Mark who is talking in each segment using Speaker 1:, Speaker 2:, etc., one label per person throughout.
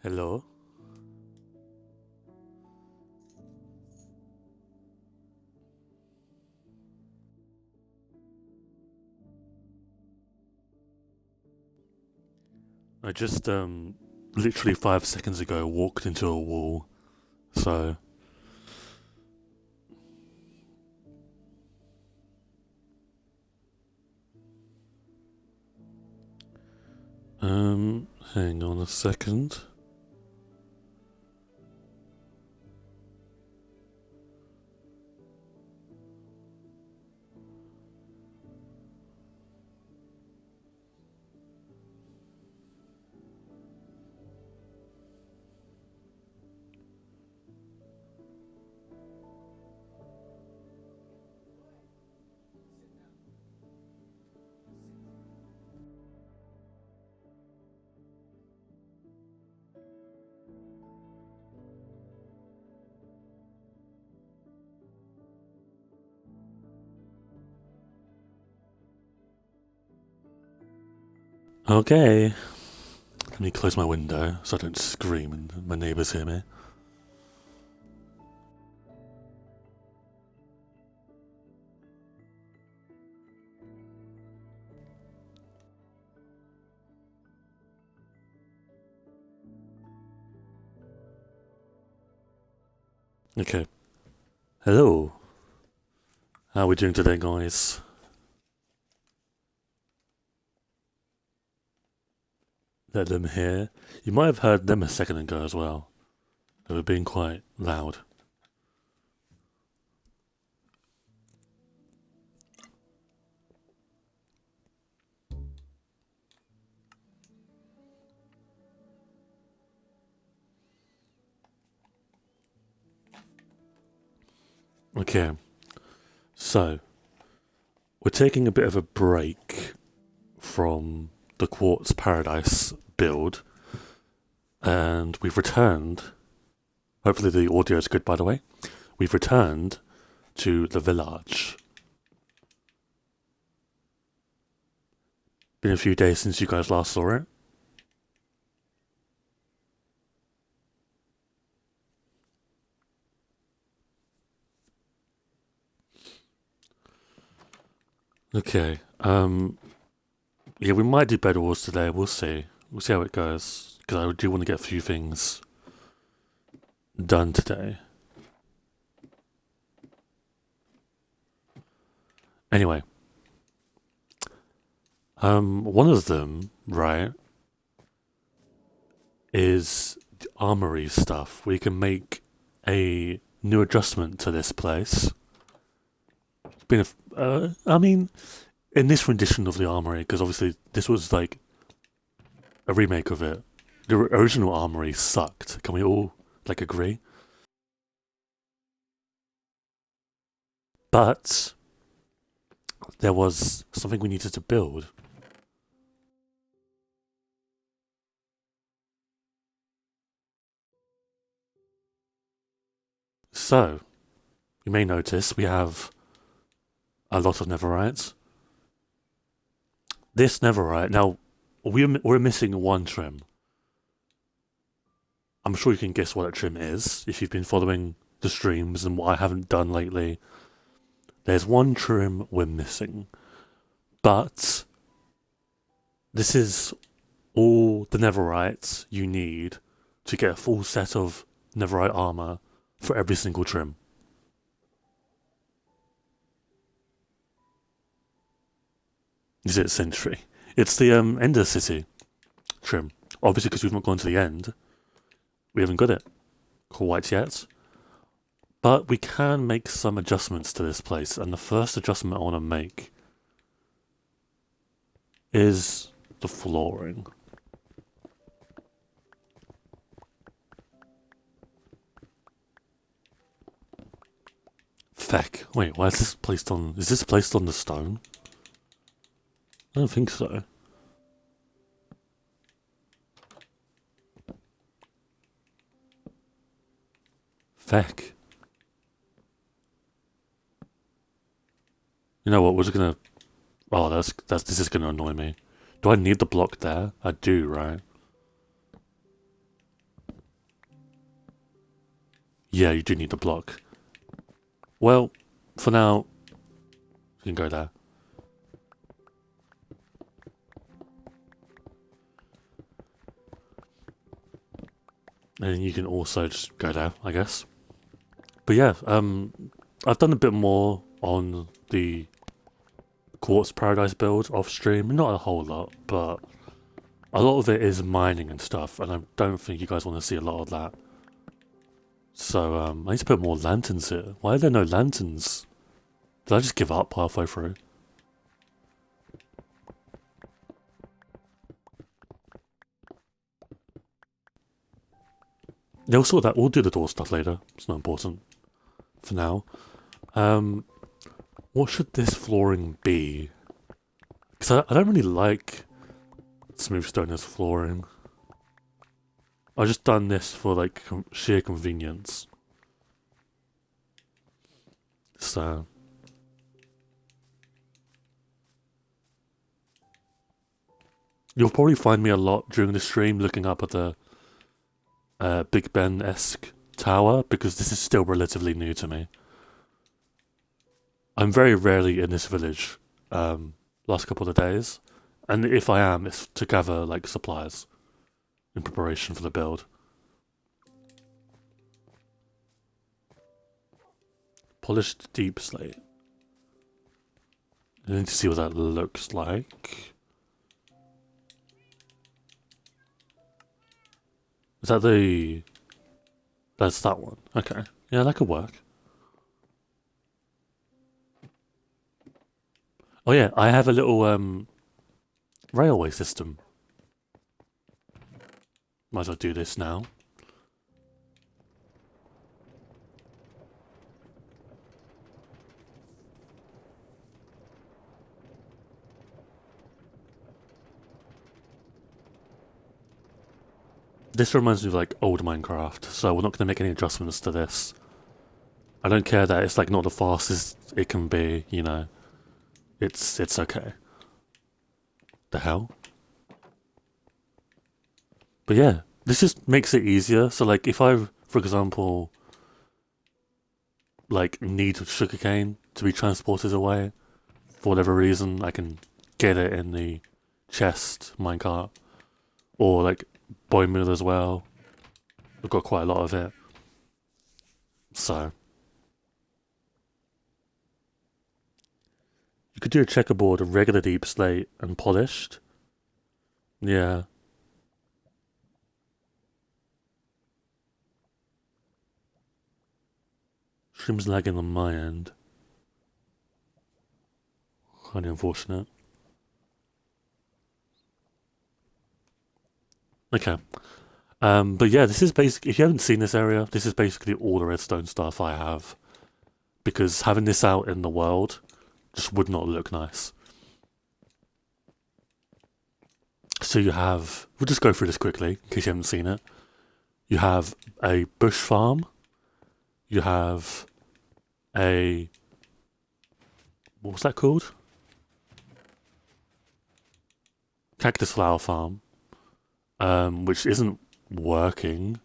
Speaker 1: Hello? I just, literally 5 seconds ago walked into a wall, so... Hang on a second. Okay. Let me close my window so I don't scream and my neighbours hear me. Okay. Hello. How are we doing today, guys? Let them hear. You might have heard them a second ago as well. They were being quite loud. Okay. So, we're taking a bit of a break from the Quartz Paradise build, and we've returned. Hopefully the audio is good, by the way. We've returned to the village. Been a few days since you guys last saw it. Okay, yeah, we might do Bed Wars today, we'll see. We'll see how it goes, because I do want to get a few things done today. Anyway. One of them, right, is the armory stuff. We can make a new adjustment to this place. It's been I mean, in this rendition of the armory, because obviously this was like a remake of it. The original armory sucked. Can we all like agree? But there was something we needed to build. So, you may notice we have a lot of netherite. This netherite, now, we're missing one trim. I'm sure you can guess what that trim is if you've been following the streams and what I haven't done lately. There's one trim we're missing. But this is all the netherite you need to get a full set of netherite armor for every single trim. Is it Sentry? It's the Ender City trim. Obviously, because we've not gone to the end, we haven't got it quite yet. But we can make some adjustments to this place, and the first adjustment I want to make is the flooring. Feck. Wait, why is this placed on... Is this placed on the stone? I don't think so. Feck. You know what, we're just gonna... Oh, this is gonna annoy me. Do I need the block there? I do, right? Yeah, you do need the block. Well, for now, you can go there. And you can also just go there, I guess. But yeah, I've done a bit more on the Quartz Paradise build off stream. Not a whole lot, but a lot of it is mining and stuff, and I don't think you guys want to see a lot of that. So I need to put more lanterns here. Why are there no lanterns? Did I just give up halfway through? Yeah, we'll sort that. We'll do the door stuff later. It's not important for now. What should this flooring be? Because I don't really like smooth stone as flooring. I've just done this for like sheer convenience. So you'll probably find me a lot during the stream looking up at the Big Ben-esque tower, because this is still relatively new to me. I'm very rarely in this village last couple of days, and if I am, it's to gather like supplies in preparation for the build. Polished deep slate. I need to see what that looks like. Is that the... That's that one. Okay. Yeah, that could work. Oh yeah, I have a little railway system. Might as well do this now. This reminds me of like old Minecraft, so we're not going to make any adjustments to this. I don't care that it's like not the fastest it can be, you know. It's okay. The hell? But yeah, this just makes it easier. So like if I, for example, like need sugarcane to be transported away, for whatever reason, I can get it in the chest minecart. Or like bone meal as well. We've got quite a lot of it. So you could do a checkerboard, a regular deep slate, and polished. Yeah. Stream's lagging on my end. Highly unfortunate. Okay. But yeah, this is basically, if you haven't seen this area, this is basically all the redstone stuff I have. Because having this out in the world just would not look nice. So you have, we'll just go through this quickly, in case you haven't seen it. You have a bush farm. You have a, what was that called? Cactus flower farm. Which isn't working.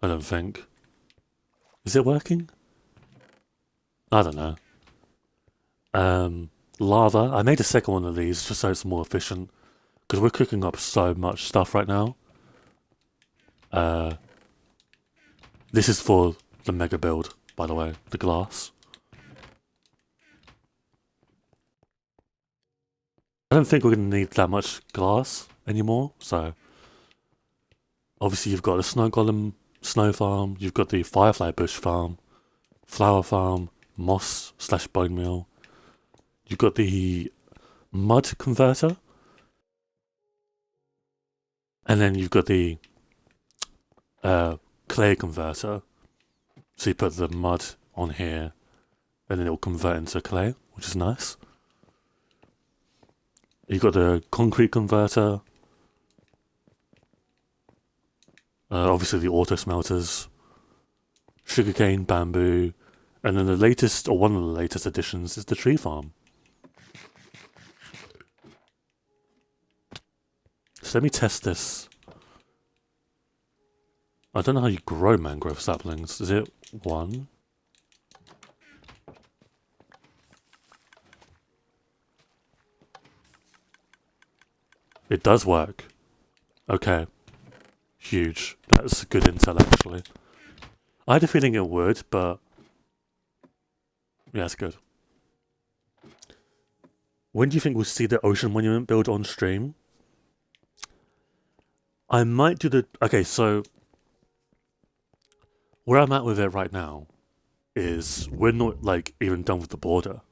Speaker 1: I don't think. Is it working? I don't know. Lava. I made a second one of these just so it's more efficient. Because we're cooking up so much stuff right now. This is for the mega build, by the way. The glass. I don't think we're going to need that much glass anymore, so... Obviously you've got the snow golem snow farm, you've got the firefly bush farm, flower farm, moss / bone meal. You've got the mud converter. And then you've got the clay converter. So you put the mud on here, and then it'll convert into clay, which is nice. You've got the concrete converter. Obviously the auto smelters. Sugarcane, bamboo. And then the latest, or one of the latest additions, is the tree farm. So let me test this. I don't know how you grow mangrove saplings. Is it 1? It does work. Okay. Huge. That's good intel, actually. I had a feeling it would, but... yeah, it's good. When do you think we'll see the ocean monument build on stream? I might do the... okay, so... where I'm at with it right now is we're not, like, even done with the border.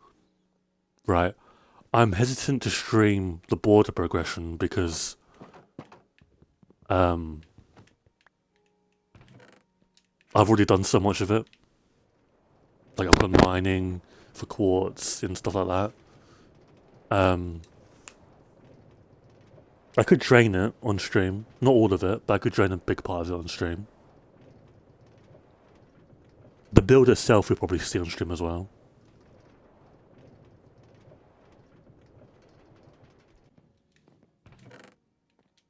Speaker 1: Right? I'm hesitant to stream the border progression because... I've already done so much of it. Like, I've done mining for quartz and stuff like that. I could drain it on stream. Not all of it, but I could drain a big part of it on stream. The build itself you'll probably see on stream as well.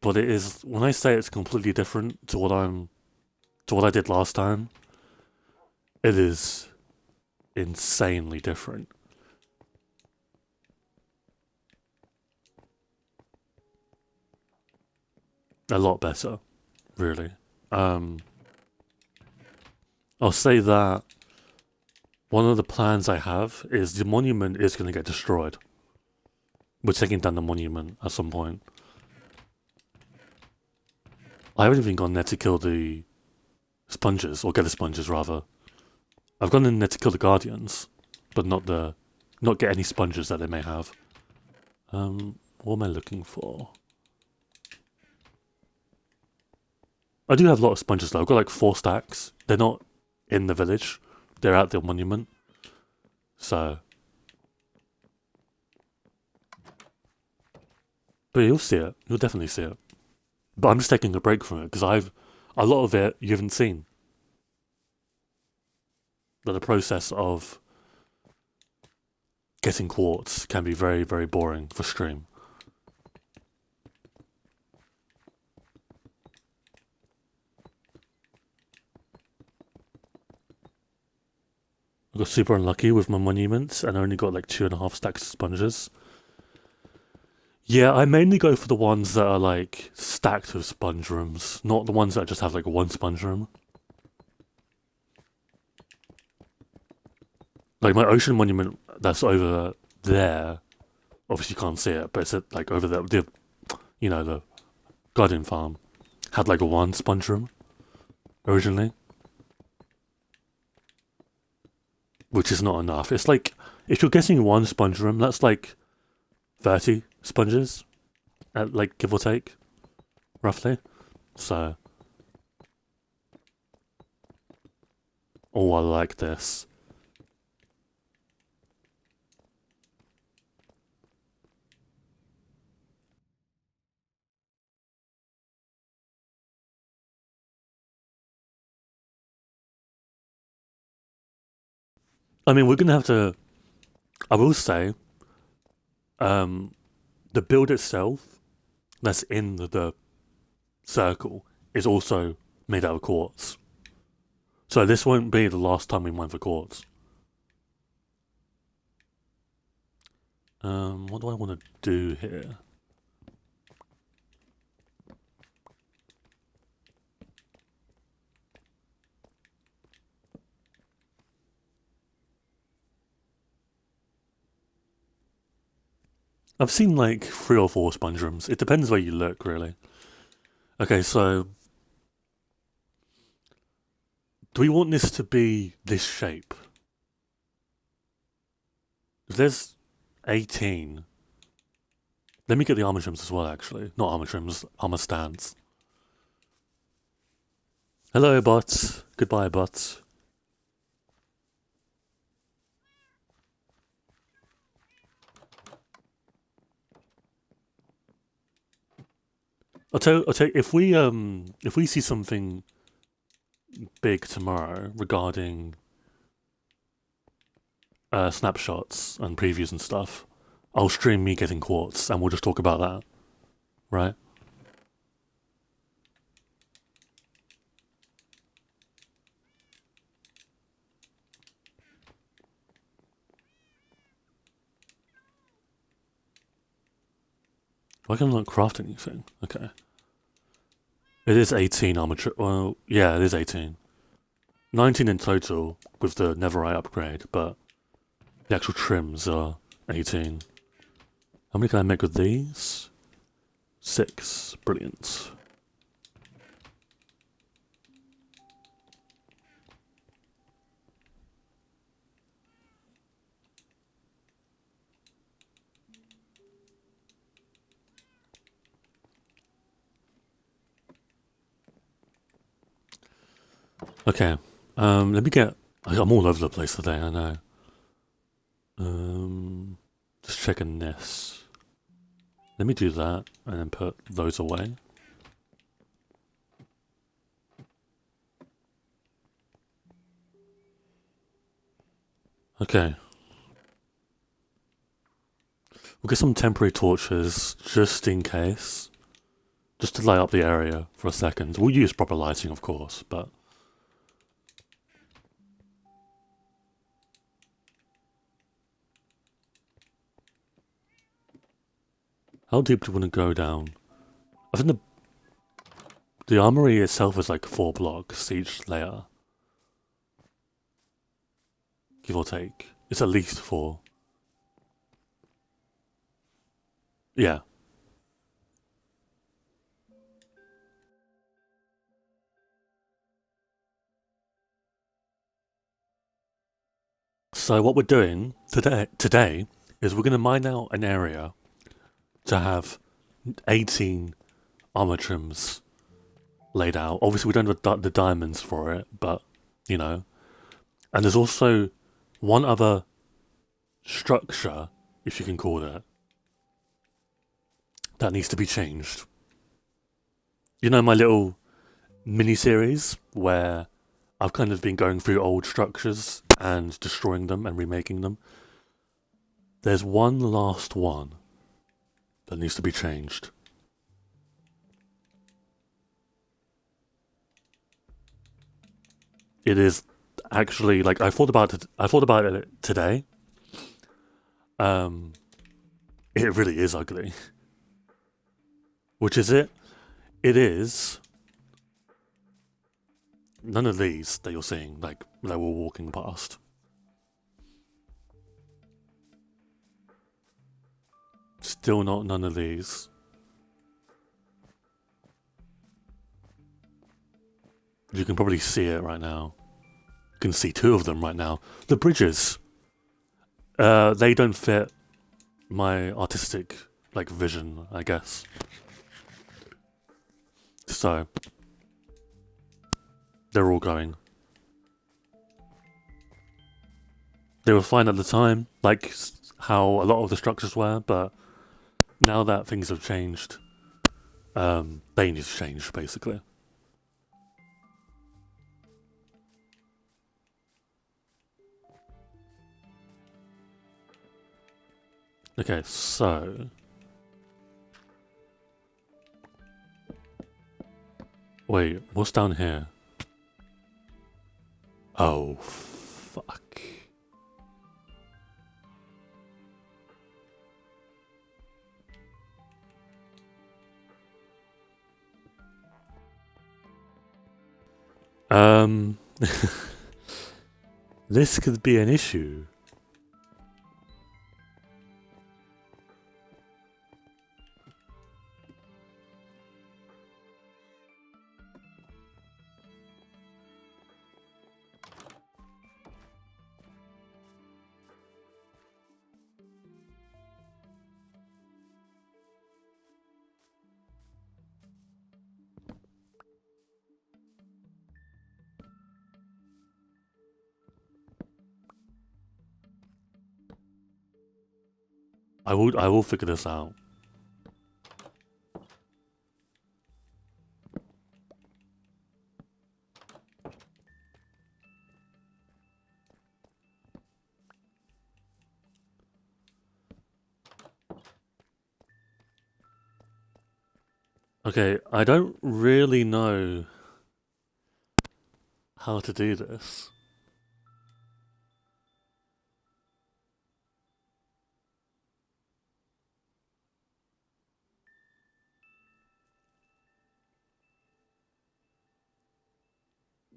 Speaker 1: But it is, when I say it's completely different to what I did last time, it is insanely different. A lot better, really. I'll say that one of the plans I have is the monument is going to get destroyed. We're taking down the monument at some point. I haven't even gone there to kill the sponges, or get the sponges rather. I've gone in there to kill the guardians, but not get any sponges that they may have. What am I looking for? I do have a lot of sponges though. I've got like 4 stacks. They're not in the village. They're at the monument. So. But you'll see it. You'll definitely see it. But I'm just taking a break from it because a lot of it you haven't seen. But the process of getting quartz can be very, very boring for stream. I got super unlucky with my monuments and I only got like 2.5 stacks of sponges. Yeah, I mainly go for the ones that are like stacked with sponge rooms, not the ones that just have like 1 sponge room. Like my ocean monument that's over there, obviously you can't see it, but it's like over there, the garden farm had like 1 sponge room originally. Which is not enough. It's like, if you're getting 1 sponge room, that's like 30 sponges, like give or take, roughly. So, oh, I like this. I mean, we're gonna have to. I will say, the build itself that's in the circle is also made out of quartz. So this won't be the last time we mine for quartz. What do I want to do here? I've seen like 3 or 4 sponge rooms. It depends where you look, really. Okay, so do we want this to be this shape? If there's 18, let me get the armor trims as well, actually. Not armor trims, armor stands. Hello, bots. Goodbye, bots. I'll tell you, if we see something big tomorrow regarding snapshots and previews and stuff, I'll stream me getting quartz and we'll just talk about that, right? Why can I not craft anything? Okay. It is 18 armor well, yeah, it is 18. 19 in total with the Netherite upgrade, but the actual trims are 18. How many can I make with these? 6. Brilliant. Okay. Let me get... I'm all over the place today, I know. Just checking this. Let me do that and then put those away. Okay. We'll get some temporary torches just in case. Just to light up the area for a second. We'll use proper lighting, of course, but... How deep do you want to go down? I think the armory itself is like 4 blocks each layer. Give or take. It's at least 4. Yeah. So what we're doing today is we're going to mine out an area to have 18 armor trims laid out. Obviously, we don't have the diamonds for it, but, you know. And there's also one other structure, if you can call it, that needs to be changed. You know my little mini-series where I've kind of been going through old structures and destroying them and remaking them? There's one last one that needs to be changed. It is actually like I thought about it today. It really is ugly. Which is it? It is none of these that you're seeing, like that we're walking past. Still not none of these. You can probably see it right now. You can see 2 of them right now. The bridges. They don't fit my artistic like vision, I guess. So they're all going. They were fine at the time, like how a lot of the structures were, but now that things have changed, they need to change, basically. Okay, so... Wait, what's down here? Oh, fuck. This could be an issue. I will figure this out. Okay, I don't really know how to do this.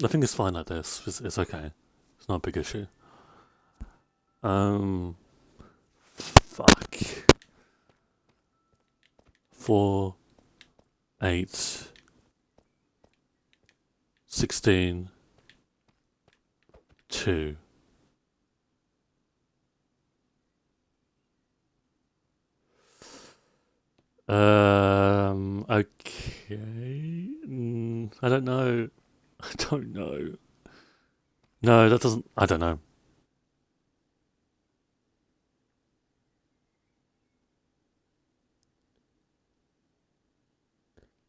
Speaker 1: I think it's fine like this. It's okay. It's not a big issue. Fuck. 4, 8, 16, 2. Okay. I don't know. I don't know. No, that doesn't. I don't know.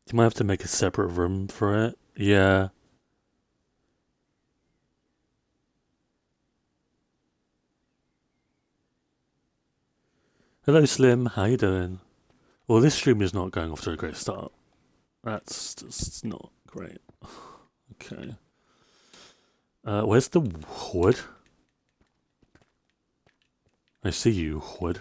Speaker 1: You might have to make a separate room for it. Yeah. Hello, Slim. How you doing? Well, this stream is not going off to a great start. That's just not great. Okay. Where's the wood? I see you, wood.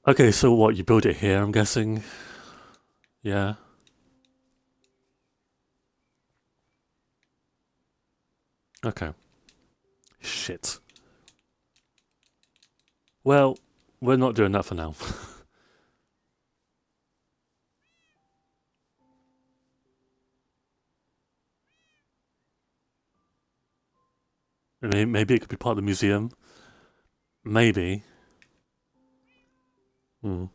Speaker 1: Okay, so what, you build it here, I'm guessing? Yeah. Okay. Shit. Well, we're not doing that for now. Maybe it could be part of the museum. Maybe. Hmm.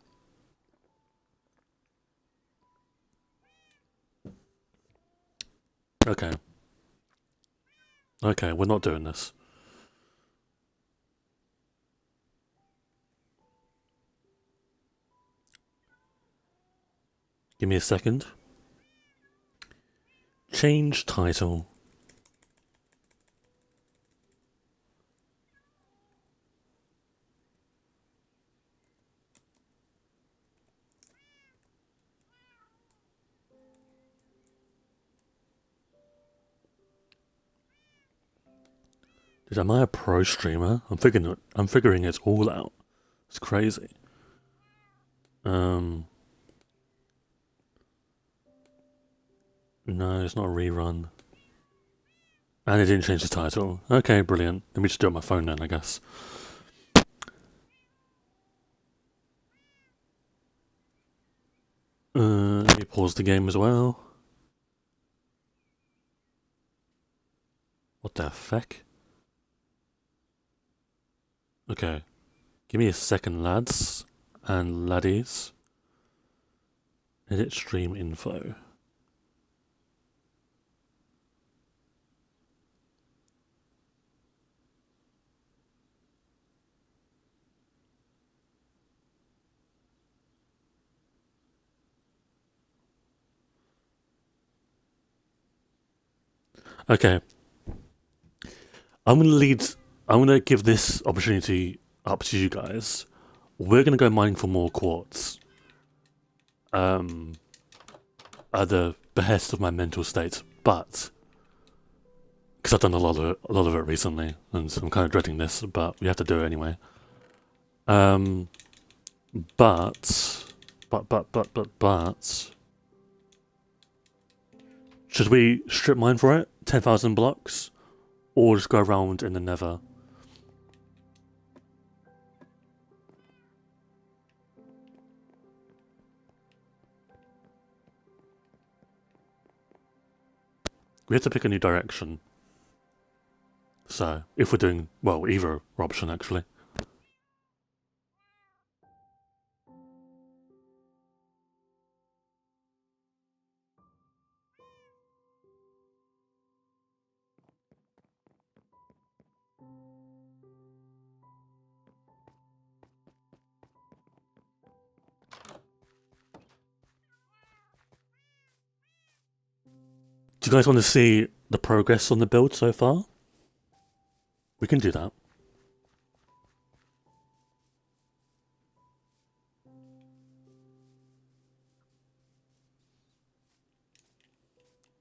Speaker 1: Okay. Okay, we're not doing this. Give me a second. Change title. Dude, am I a pro streamer? I'm figuring it all out. It's crazy. No, it's not a rerun. And it didn't change the title. Okay, brilliant. Let me just do it on my phone then, I guess. Let me pause the game as well. What the feck? Okay. Give me a second, lads and laddies. Edit stream info. Okay. I'm gonna give this opportunity up to you guys. We're gonna go mining for more quartz. At the behest of my mental state, but because I've done a lot of it recently, and so I'm kind of dreading this, but we have to do it anyway. But should we strip mine for it? 10,000 blocks, or just go around in the Nether? We have to pick a new direction. So, if we're doing, well, either option actually. Do you guys want to see the progress on the build so far? We can do that.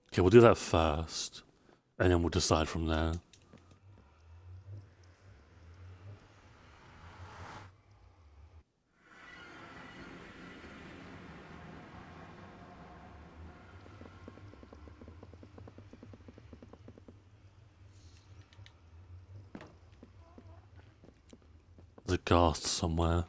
Speaker 1: Okay, we'll do that first, and then we'll decide from there. ghast somewhere.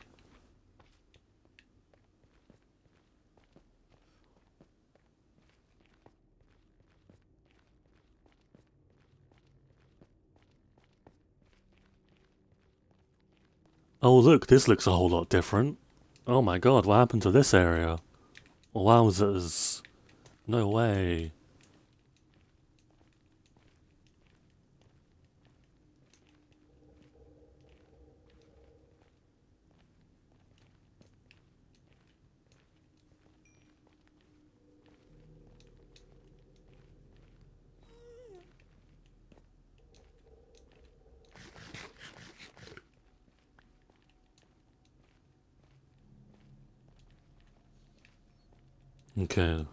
Speaker 1: Oh look, this looks a whole lot different. Oh my god, what happened to this area? Wowzers. No way. Okay.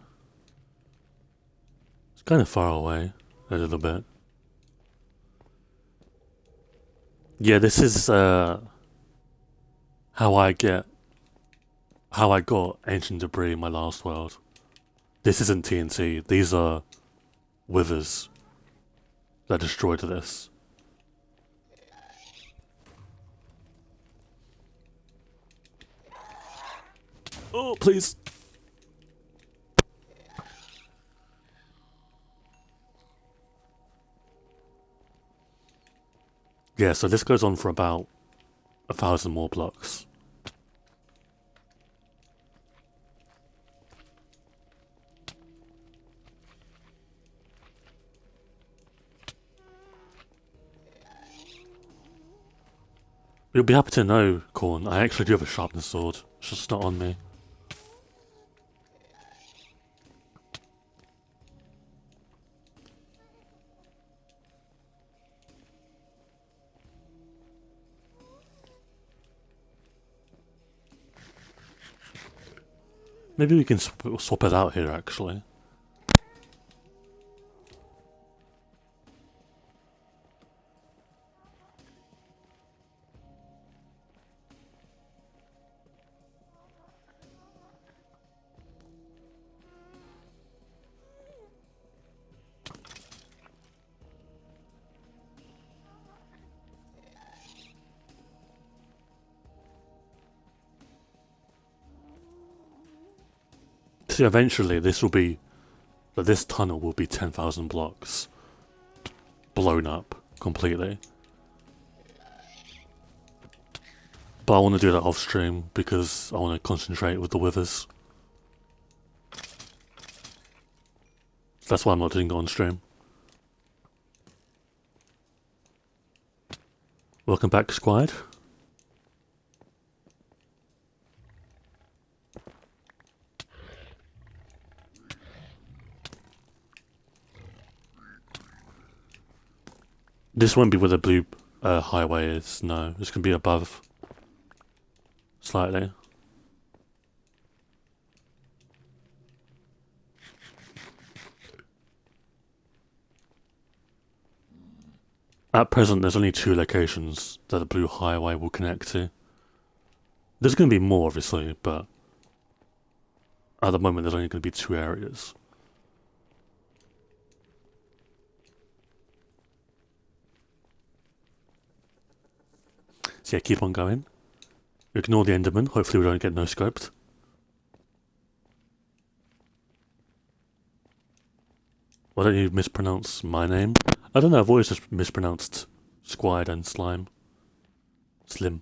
Speaker 1: It's kind of far away, a little bit. Yeah, this is how I got ancient debris in my last world. This isn't TNT, these are withers that destroyed this. Oh, please. Yeah, so this goes on for about 1,000 more blocks. You'll be happy to know, Corn, I actually do have a sharpness sword. It's just not on me. Maybe we can swap it out here, actually. See, eventually this tunnel will be 10,000 blocks. Blown up completely. But I want to do that off stream because I want to concentrate with the withers. So that's why I'm not doing it on stream. Welcome back, Squad. This won't be where the blue highway is, no. It's going to be above. Slightly. At present, there's only 2 locations that the blue highway will connect to. There's going to be more, obviously, but at the moment there's only going to be 2 areas. So yeah, keep on going. Ignore the Enderman, hopefully we don't get no-scoped. Why don't you mispronounce my name? I don't know, I've always just mispronounced Squide and Slime. Slim.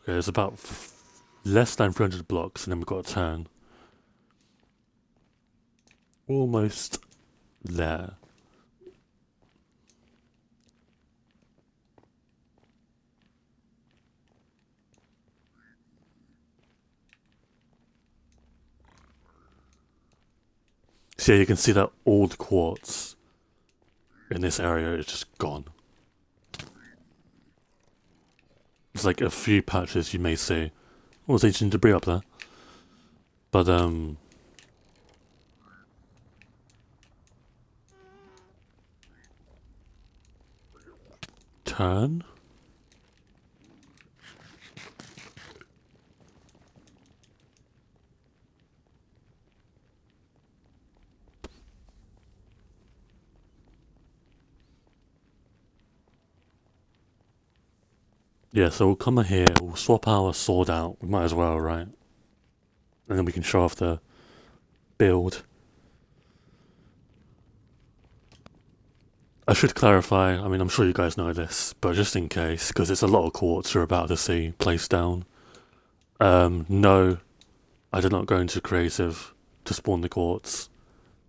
Speaker 1: Okay, there's about less than 300 blocks and then we've got a turn. Almost there. So yeah, you can see that old quartz in this area is just gone. There's like a few patches you may see. Oh, there's ancient debris up there. But turn. Yeah, so we'll come here, we'll swap our sword out, we might as well, right? And then we can show off the build. I should clarify, I mean, I'm sure you guys know this, but just in case, because it's a lot of quartz you're about to see placed down. No, I did not go into creative to spawn the quartz.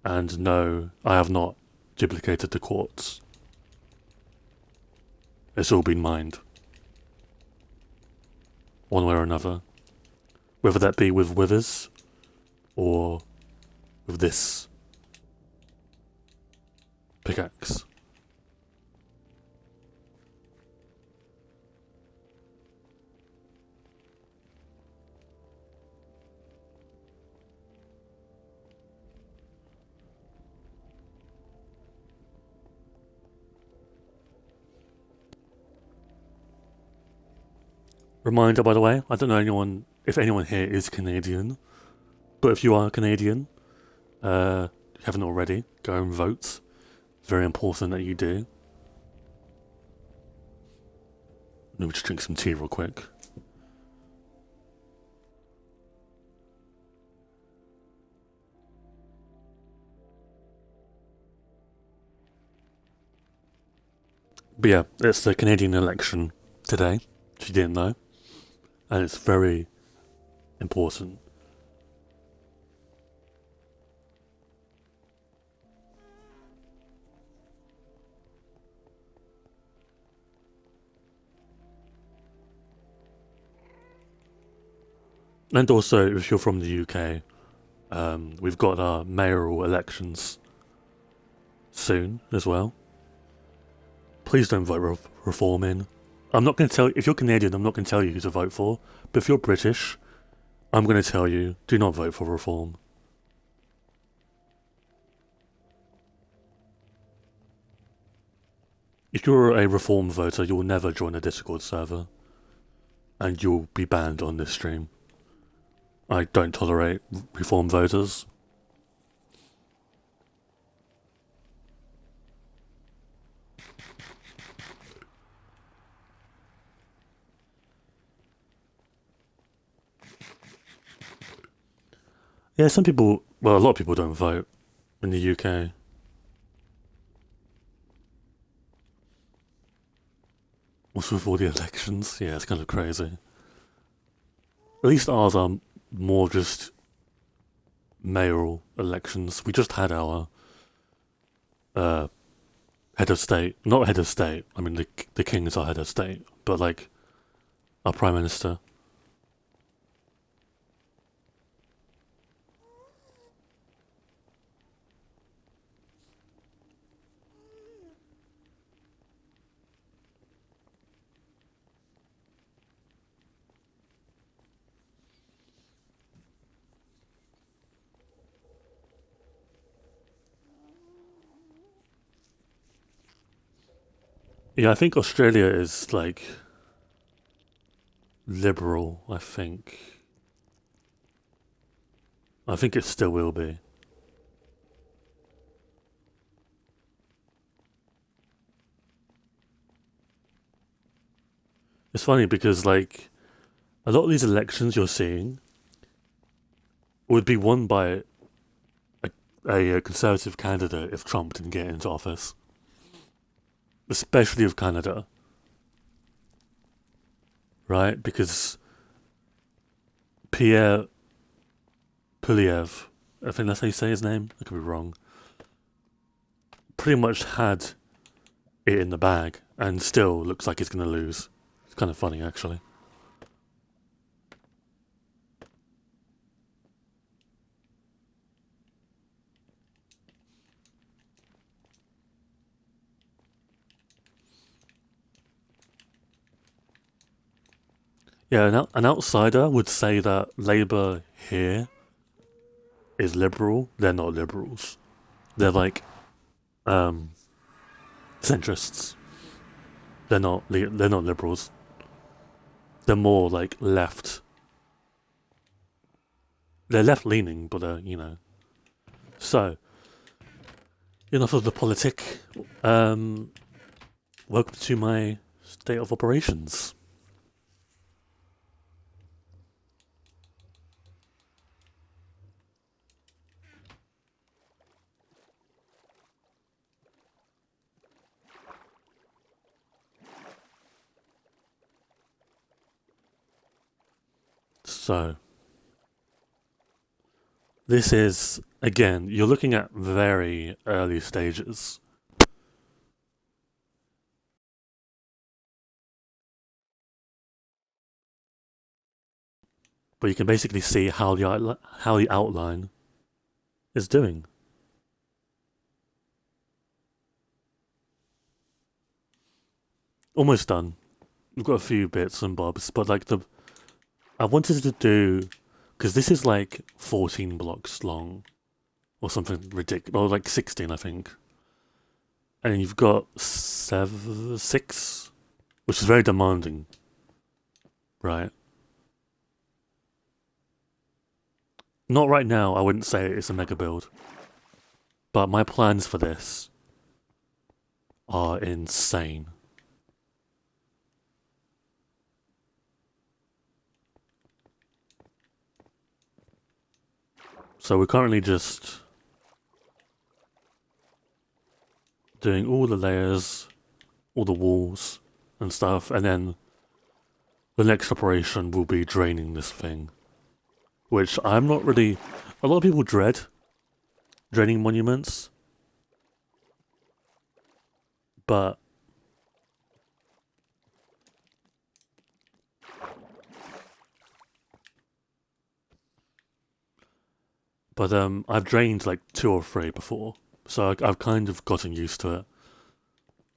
Speaker 1: And no, I have not duplicated the quartz. It's all been mined. One way or another. Whether that be with withers, or with this pickaxe. Reminder, by the way, I don't know if anyone here is Canadian, but if you are Canadian, you haven't already, go and vote. It's very important that you do. Let me just drink some tea real quick. But yeah, it's the Canadian election today, if you didn't know. And it's very important. And also, if you're from the UK, we've got our mayoral elections soon as well. Please don't vote Reform in. I'm not going to tell you, if you're Canadian, I'm not going to tell you who to vote for. But if you're British, I'm going to tell you, do not vote for Reform. If you're a Reform voter, you'll never join a Discord server. And you'll be banned on this stream. I don't tolerate Reform voters. Yeah, some people, well, a lot of people don't vote in the UK. What's with all the elections? Yeah, it's kind of crazy. At least ours are more just mayoral elections. We just had our head of state. Not head of state, I mean the king is our head of state, but like our prime minister. Yeah, I think Australia is like liberal, I think. I think it still will be. It's funny because like a lot of these elections you're seeing would be won by a conservative candidate if Trump didn't get into office. Especially of Canada. Right? Because Pierre Poilievre, I think that's how you say his name, I could be wrong, pretty much had it in the bag and still looks like he's going to lose. It's kind of funny, actually. Yeah, an outsider would say that Labour here is liberal. They're not liberals. They're like centrists. They're not liberals. They're more like left. They're left leaning, but So enough of the politic. Welcome to my state of operations. So, this is, again, you're looking at very early stages. But you can basically see how the outline is doing. Almost done. We've got a few bits and bobs, but like I wanted to do, because this is like 14 blocks long, or something ridiculous, or like 16, I think. And you've got 6, which is very demanding, right? Not right now, I wouldn't say it's a mega build. But my plans for this are insane. So we're currently just doing all the layers, all the walls and stuff, and then the next operation will be draining this thing. Which I'm not really... A lot of people dread draining monuments. But... I've drained like 2 or 3 before. So I've kind of gotten used to it.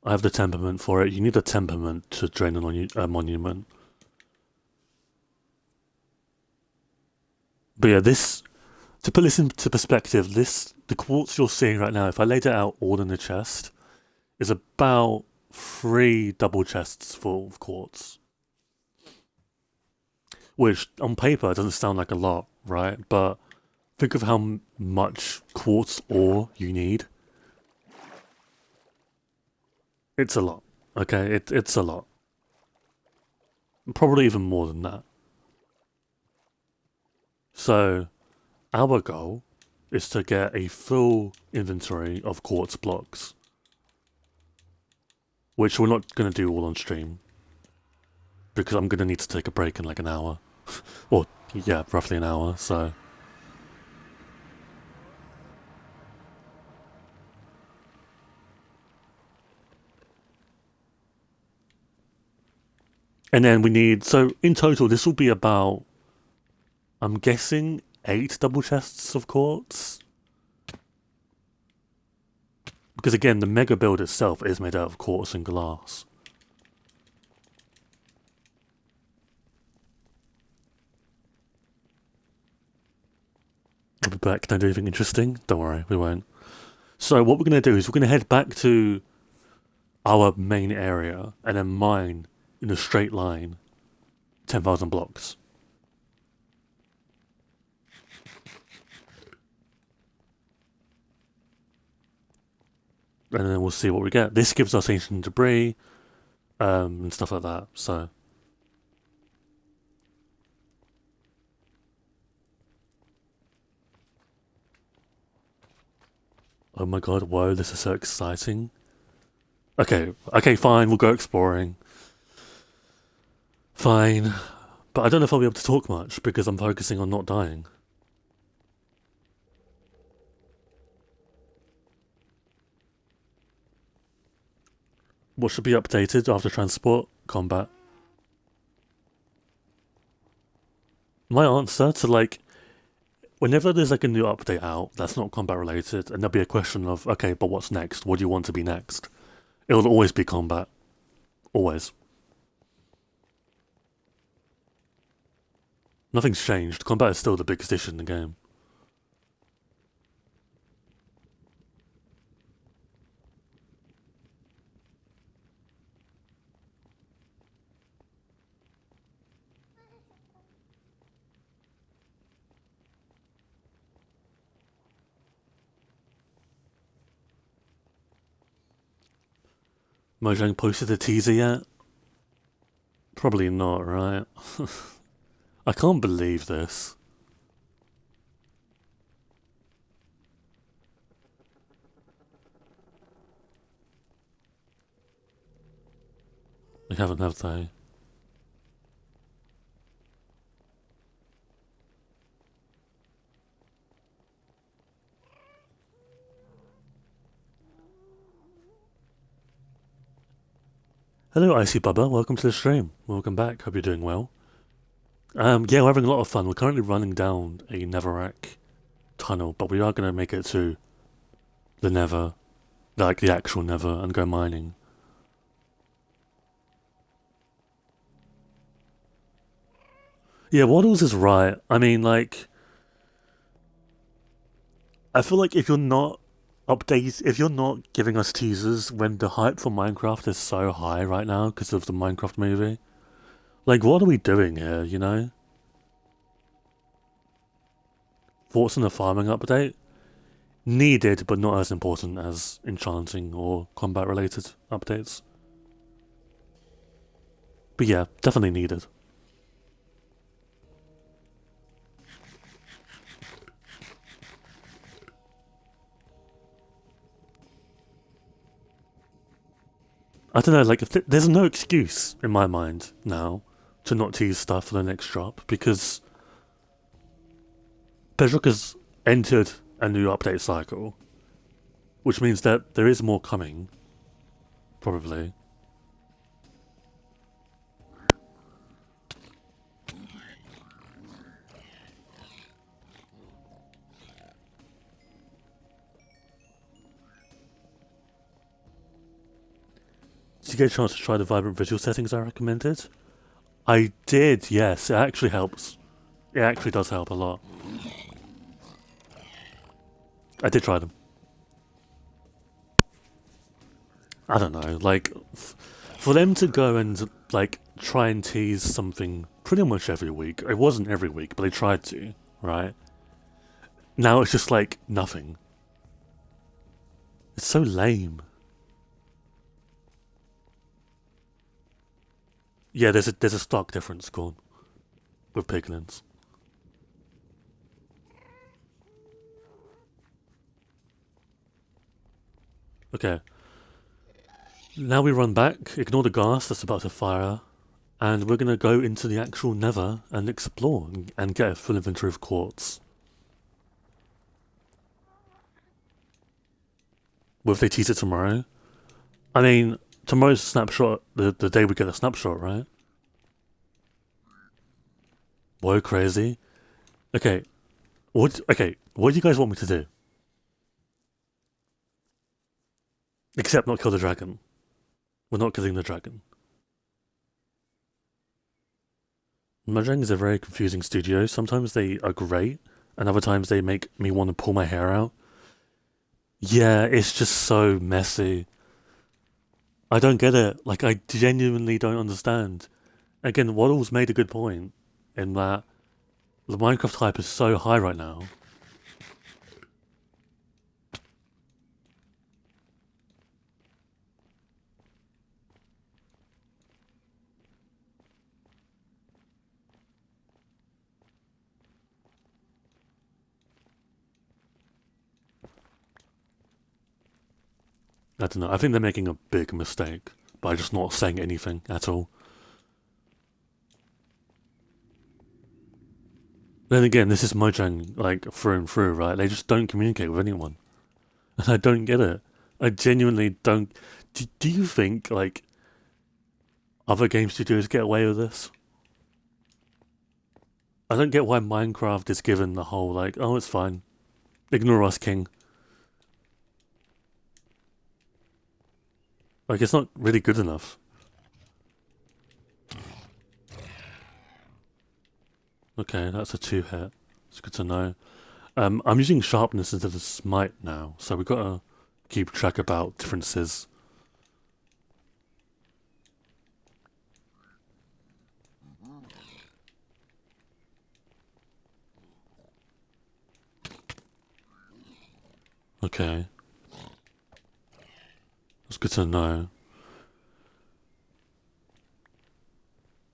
Speaker 1: I have the temperament for it. You need a temperament to drain a monument. But yeah, to put this into perspective, the quartz you're seeing right now, if I laid it out all in a chest, is about 3 double chests full of quartz. Which, on paper, doesn't sound like a lot, right? But think of how much quartz ore you need. It's a lot, okay? It's a lot. Probably even more than that. So, our goal is to get a full inventory of quartz blocks. Which we're not going to do all on stream. Because I'm going to need to take a break in like an hour. Or, yeah, roughly an hour, so... And then we need... So, in total, this will be about... I'm guessing 8 double chests of quartz. Because again, the mega build itself is made out of quartz and glass. I'll be back. Can I do anything interesting? Don't worry, we won't. So what we're going to do is we're going to head back to our main area and then mine in a straight line 10,000 blocks. And then we'll see what we get. This gives us ancient debris and stuff like that, so... Oh my god, whoa, this is so exciting. Okay, fine, we'll go exploring. Fine. But I don't know if I'll be able to talk much because I'm focusing on not dying. What should be updated after transport? Combat. My answer to like... Whenever there's like a new update out that's not combat related, and there'll be a question of, okay, but what's next? What do you want to be next? It'll always be combat. Always. Nothing's changed. Combat is still the biggest issue in the game. Mojang posted a teaser yet? Probably not, right? I can't believe this. They haven't, have they? Hello, Icy Bubba. Welcome to the stream. Welcome back. Hope you're doing well. Yeah, we're having a lot of fun. We're currently running down a Netherrack tunnel, but we are going to make it to the Nether, like the actual Nether, and go mining. Yeah, Waddles is right. I mean, like, I feel like if you're not if you're not giving us teasers when the hype for Minecraft is so high right now because of the Minecraft movie, like, what are we doing here, you know? Thoughts on the farming update? Needed, but not as important as enchanting or combat related updates. But yeah, definitely needed. I don't know, like, there's no excuse in my mind now to not tease stuff for the next drop because Bedrock has entered a new update cycle, which means that there is more coming, probably. Did you get a chance to try the vibrant visual settings I recommended? I did, yes. It actually helps. It actually does help a lot. I did try them. I don't know, like, for them to go and, like, try and tease something pretty much every week. It wasn't every week, but they tried to, right? Now it's just, like, nothing. It's so lame. Yeah, there's a stark difference, Corn, with piglins. Okay. Now we run back, ignore the gas that's about to fire, and we're gonna go into the actual Nether and explore and get a full inventory of quartz. Will they tease it tomorrow? I mean, tomorrow's snapshot, the day we get a snapshot, right? Whoa, crazy. Okay, what do you guys want me to do? Except not kill the dragon. We're not killing the dragon. Mojang is a very confusing studio. Sometimes they are great, and other times they make me want to pull my hair out. Yeah, it's just so messy. I don't get it. Like, I genuinely don't understand. Again, Waddles made a good point in that the Minecraft hype is so high right now. I don't know. I think they're making a big mistake by just not saying anything at all. Then again, this is Mojang, like, through and through, right? They just don't communicate with anyone. And I don't get it. I genuinely don't. Do you think, like, other game studios get away with this? I don't get why Minecraft is given the whole, like, oh, it's fine. Ignore us, king. Like, it's not really good enough. Okay, that's a 2-hit. It's good to know. I'm using sharpness instead of smite now, so we've got to keep track about differences. Okay. That's good to know.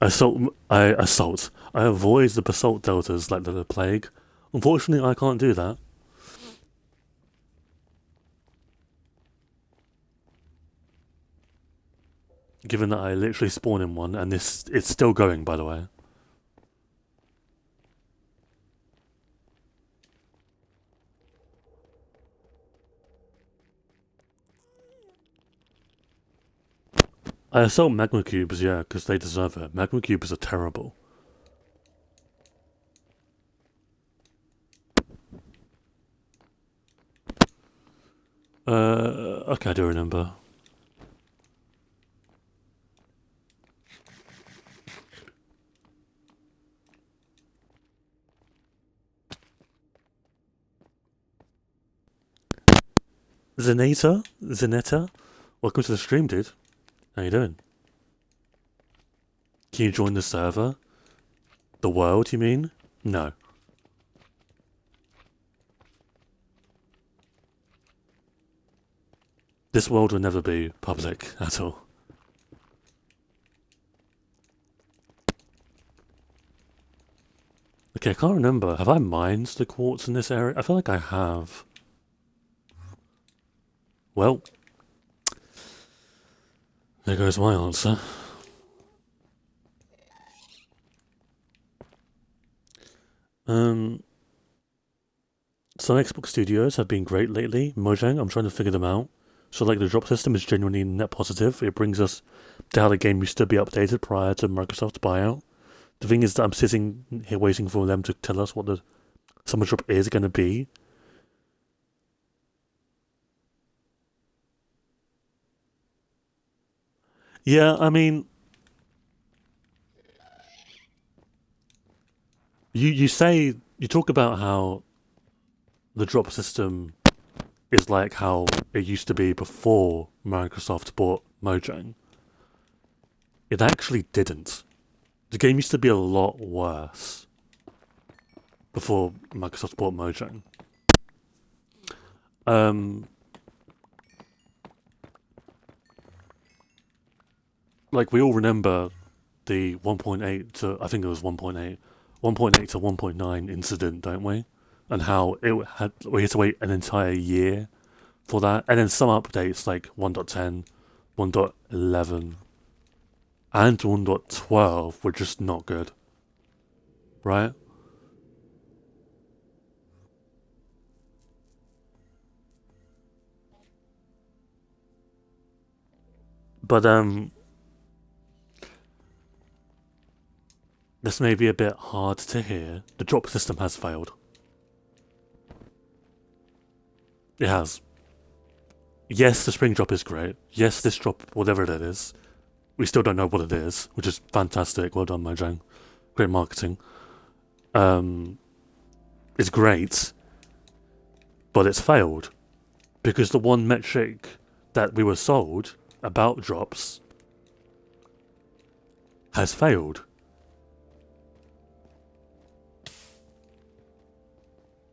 Speaker 1: I avoid the basalt deltas like the plague. Unfortunately, I can't do that. Given that I literally spawn in one, and it's still going, by the way. I assault magma cubes, yeah, because they deserve it. Magma cubes are terrible. Okay, I do remember. Zeneta, welcome to the stream, dude. How you doing? Can you join the server? The world, you mean? No. This world will never be public at all. Okay, I can't remember. Have I mined the quartz in this area? I feel like I have. Well, there goes my answer. Some Xbox studios have been great lately. Mojang, I'm trying to figure them out. So, like, the drop system is genuinely net positive. It brings us to how the game used to be updated prior to Microsoft's buyout. The thing is that I'm sitting here waiting for them to tell us what the summer drop is going to be. Yeah, I mean, you say, you talk about how the drop system is like how it used to be before Microsoft bought Mojang. It actually didn't. The game used to be a lot worse before Microsoft bought Mojang. Like, we all remember the 1.8 to, I think it was 1.8, 1.8 to 1.9 incident, don't we? And how we had to wait an entire year for that. And then some updates like 1.10, 1.11, and 1.12 were just not good. Right? But this may be a bit hard to hear. The drop system has failed. It has. Yes, the spring drop is great. Yes, this drop, whatever it is, we still don't know what it is, which is fantastic. Well done, Mojang. Great marketing. It's great, but it's failed because the one metric that we were sold about drops has failed.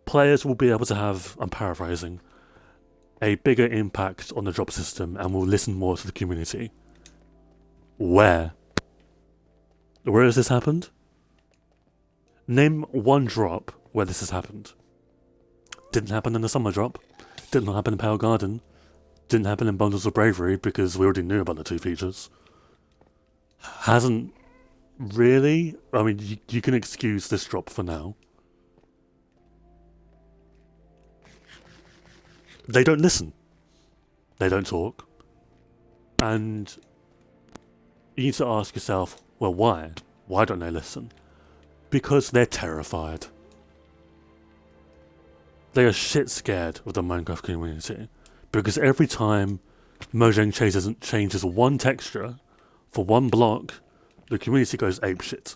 Speaker 1: Players will be able to have, I'm paraphrasing, a bigger impact on the drop system and will listen more to the community. Where? Where has this happened? Name one drop where this has happened. Didn't happen in the summer drop. Didn't happen in Pale Garden. Didn't happen in Bundles of Bravery because we already knew about the two features. Hasn't really. I mean, you can excuse this drop for now. They don't listen. They don't talk. And you need to ask yourself, well, why? Why don't they listen? Because they're terrified. They are shit scared of the Minecraft community. Because every time Mojang changes one texture for one block, the community goes apeshit.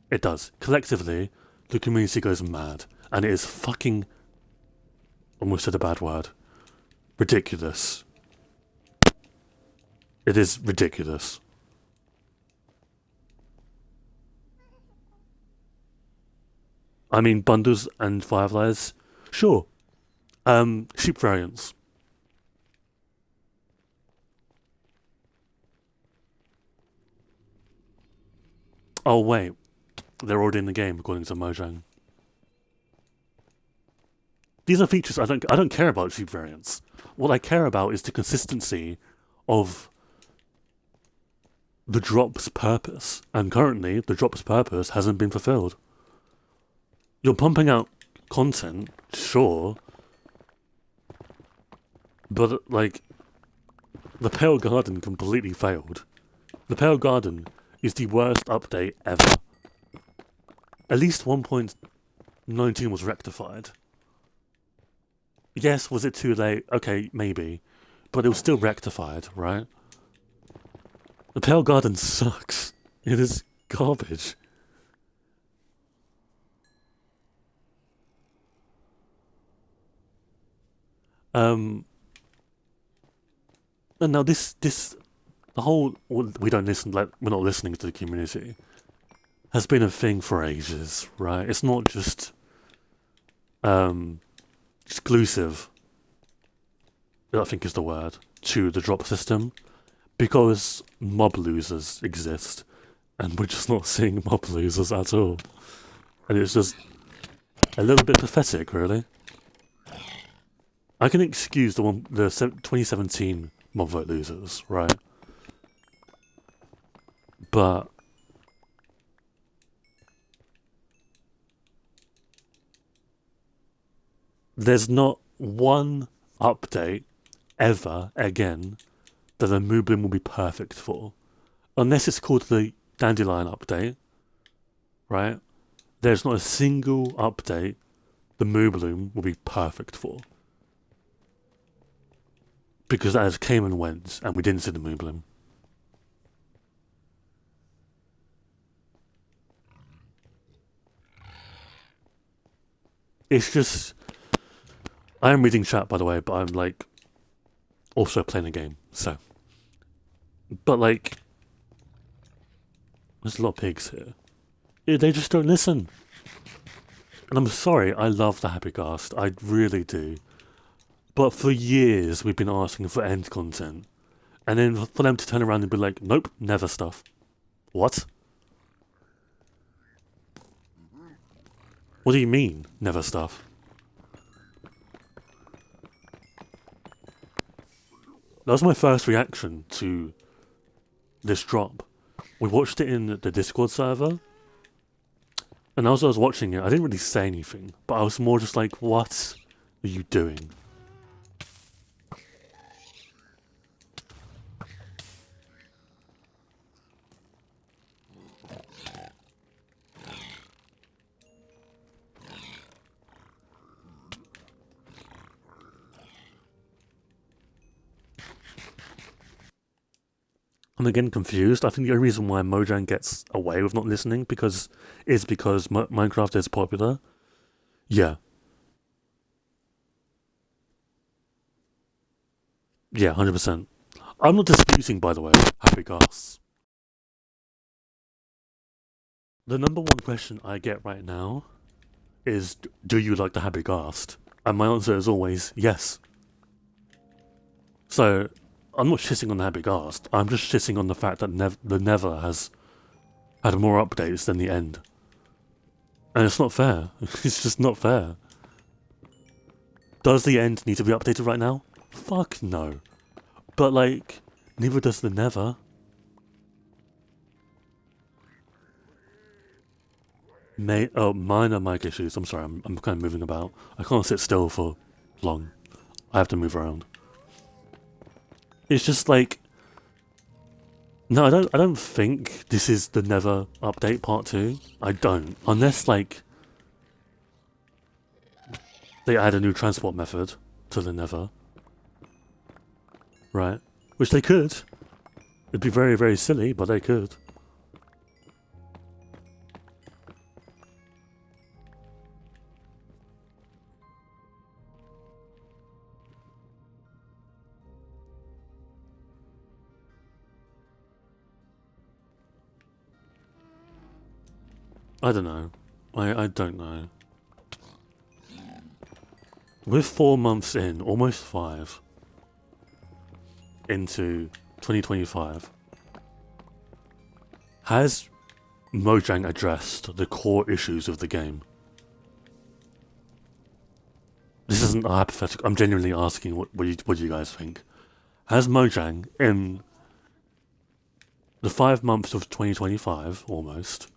Speaker 1: It does. Collectively, the community goes mad. And it is fucking, almost said a bad word, ridiculous. It is ridiculous. I mean, bundles and fireflies, sure. Sheep variants. Oh wait, they're already in the game according to Mojang. These are features I don't care about cheap variants. What I care about is the consistency of the drop's purpose. And currently, the drop's purpose hasn't been fulfilled. You're pumping out content, sure, but like, the Pale Garden completely failed. The Pale Garden is the worst update ever. At least 1.19 was rectified. Yes, was it too late? Okay, maybe. But it was still rectified, right? The Pale Garden sucks. It is garbage. And now the whole we don't listen, like we're not listening to the community, has been a thing for ages, right? It's not just exclusive, I think is the word, to the drop system, because mob losers exist, and we're just not seeing mob losers at all. And it's just a little bit pathetic, really. I can excuse the 2017 mob vote losers, right? But there's not one update ever again that the Moobloom will be perfect for. Unless it's called the Dandelion update, right? There's not a single update the Moobloom will be perfect for. Because that just came and went, and we didn't see the Moobloom. It's just... I am reading chat, by the way, but I'm, like, also playing a game, so... But, like... There's a lot of pigs here. They just don't listen. And I'm sorry, I love the Happy Cast. I really do. But for years, we've been asking for end content. And then for them to turn around and be like, nope, never stuff. What? What do you mean, never stuff? That was my first reaction to this drop. We watched it in the Discord server. And as I was watching it, I didn't really say anything. But I was more just like, what are you doing? I'm again confused. I think the only reason why Mojang gets away with not listening is because Minecraft is popular. Yeah. Yeah, 100%. I'm not disputing, by the way, Happy Casts. The number one question I get right now is, do you like the Happy Cast? And my answer is always yes. So, I'm not shitting on the Happy Cast. I'm just shitting on the fact that the Never has had more updates than the End. And it's not fair. It's just not fair. Does the End need to be updated right now? Fuck no. But like, neither does the Never. Minor mic issues. I'm sorry, I'm kind of moving about. I can't sit still for long. I have to move around. It's just like, no, I don't think this is the Never update part 2. I don't. Unless, like, they add a new transport method to the Never. Right? Which they could. It'd be very, very silly, but they could. I don't know. I don't know. We're 4 months in, almost 5, into 2025. Has Mojang addressed the core issues of the game. This isn't a hypothetical. I'm genuinely asking what do you guys think? Has Mojang, in the 5 months of 2025, almost,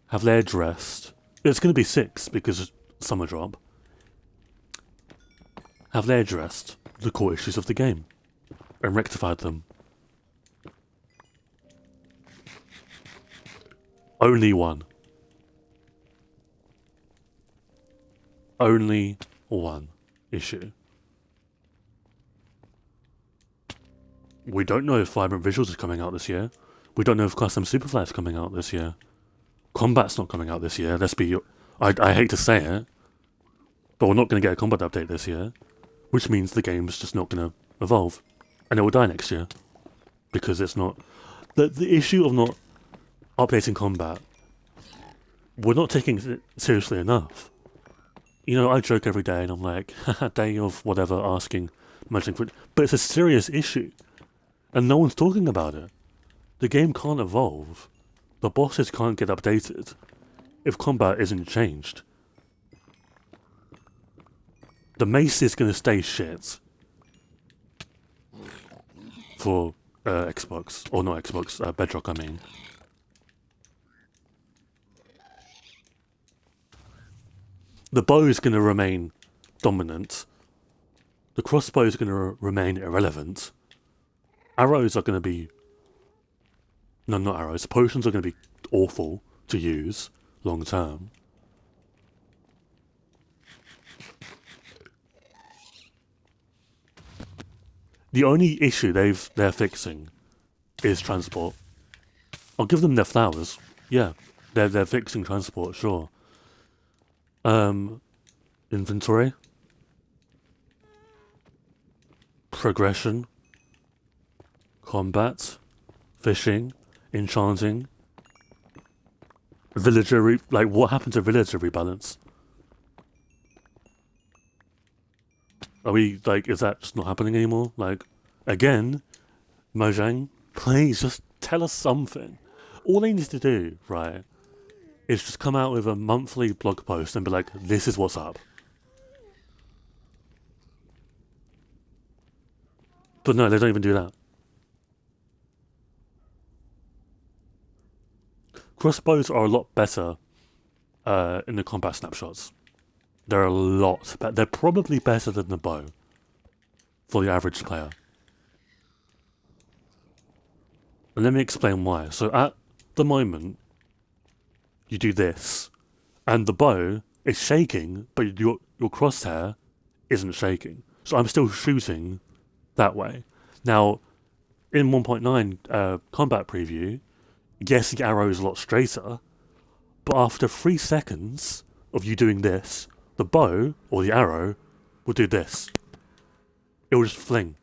Speaker 1: have they addressed... It's going to be 6 because of summer drop. Have they addressed the core issues of the game and rectified them? Only one. Only one issue. We don't know if Vibrant Visuals is coming out this year. We don't know if Custom Superfly is coming out this year. Combat's not coming out this year. Let's be... I hate to say it, but we're not going to get a combat update this year, which means the game's just not going to evolve. And it will die next year. Because it's not... The issue of not updating combat, we're not taking it seriously enough. You know, I joke every day and I'm like, haha, day of whatever, asking, mentioning for it. But it's a serious issue. And no one's talking about it. The game can't evolve. The bosses can't get updated if combat isn't changed. The mace is going to stay shit for Xbox, or not Xbox, Bedrock I mean. The bow is going to remain dominant. The crossbow is going to remain irrelevant. Arrows are going to be... No, not arrows. Potions are going to be awful to use long term. The only issue they're fixing is transport. I'll give them their flowers. Yeah, they're fixing transport, sure. Inventory. Progression. Combat. Fishing. Enchanting. Villager like, what happened to villager rebalance? Are we, like, is that just not happening anymore? Like, again, Mojang, please just tell us something. All they need to do, right, is just come out with a monthly blog post and be like, this is what's up. But no, they don't even do that. Crossbows are a lot better in the combat snapshots. They're a lot better. They're probably better than the bow for the average player. And let me explain why. So at the moment, you do this, and the bow is shaking, but your crosshair isn't shaking. So I'm still shooting that way. Now, in 1.9 combat preview, yes, the arrow is a lot straighter, but after 3 seconds of you doing this, the bow, or the arrow, will do this. It will just fling.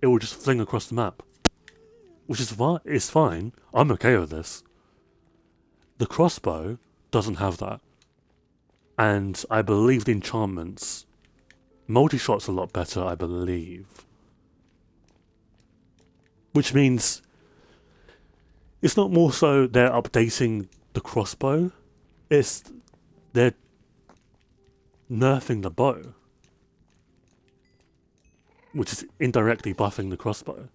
Speaker 1: It will just fling across the map. Which is fine. It's fine. I'm okay with this. The crossbow doesn't have that. And I believe the enchantments... Multi-shot's a lot better, I believe. Which means... It's not more so they're updating the crossbow. It's... They're nerfing the bow, which is indirectly buffing the crossbow.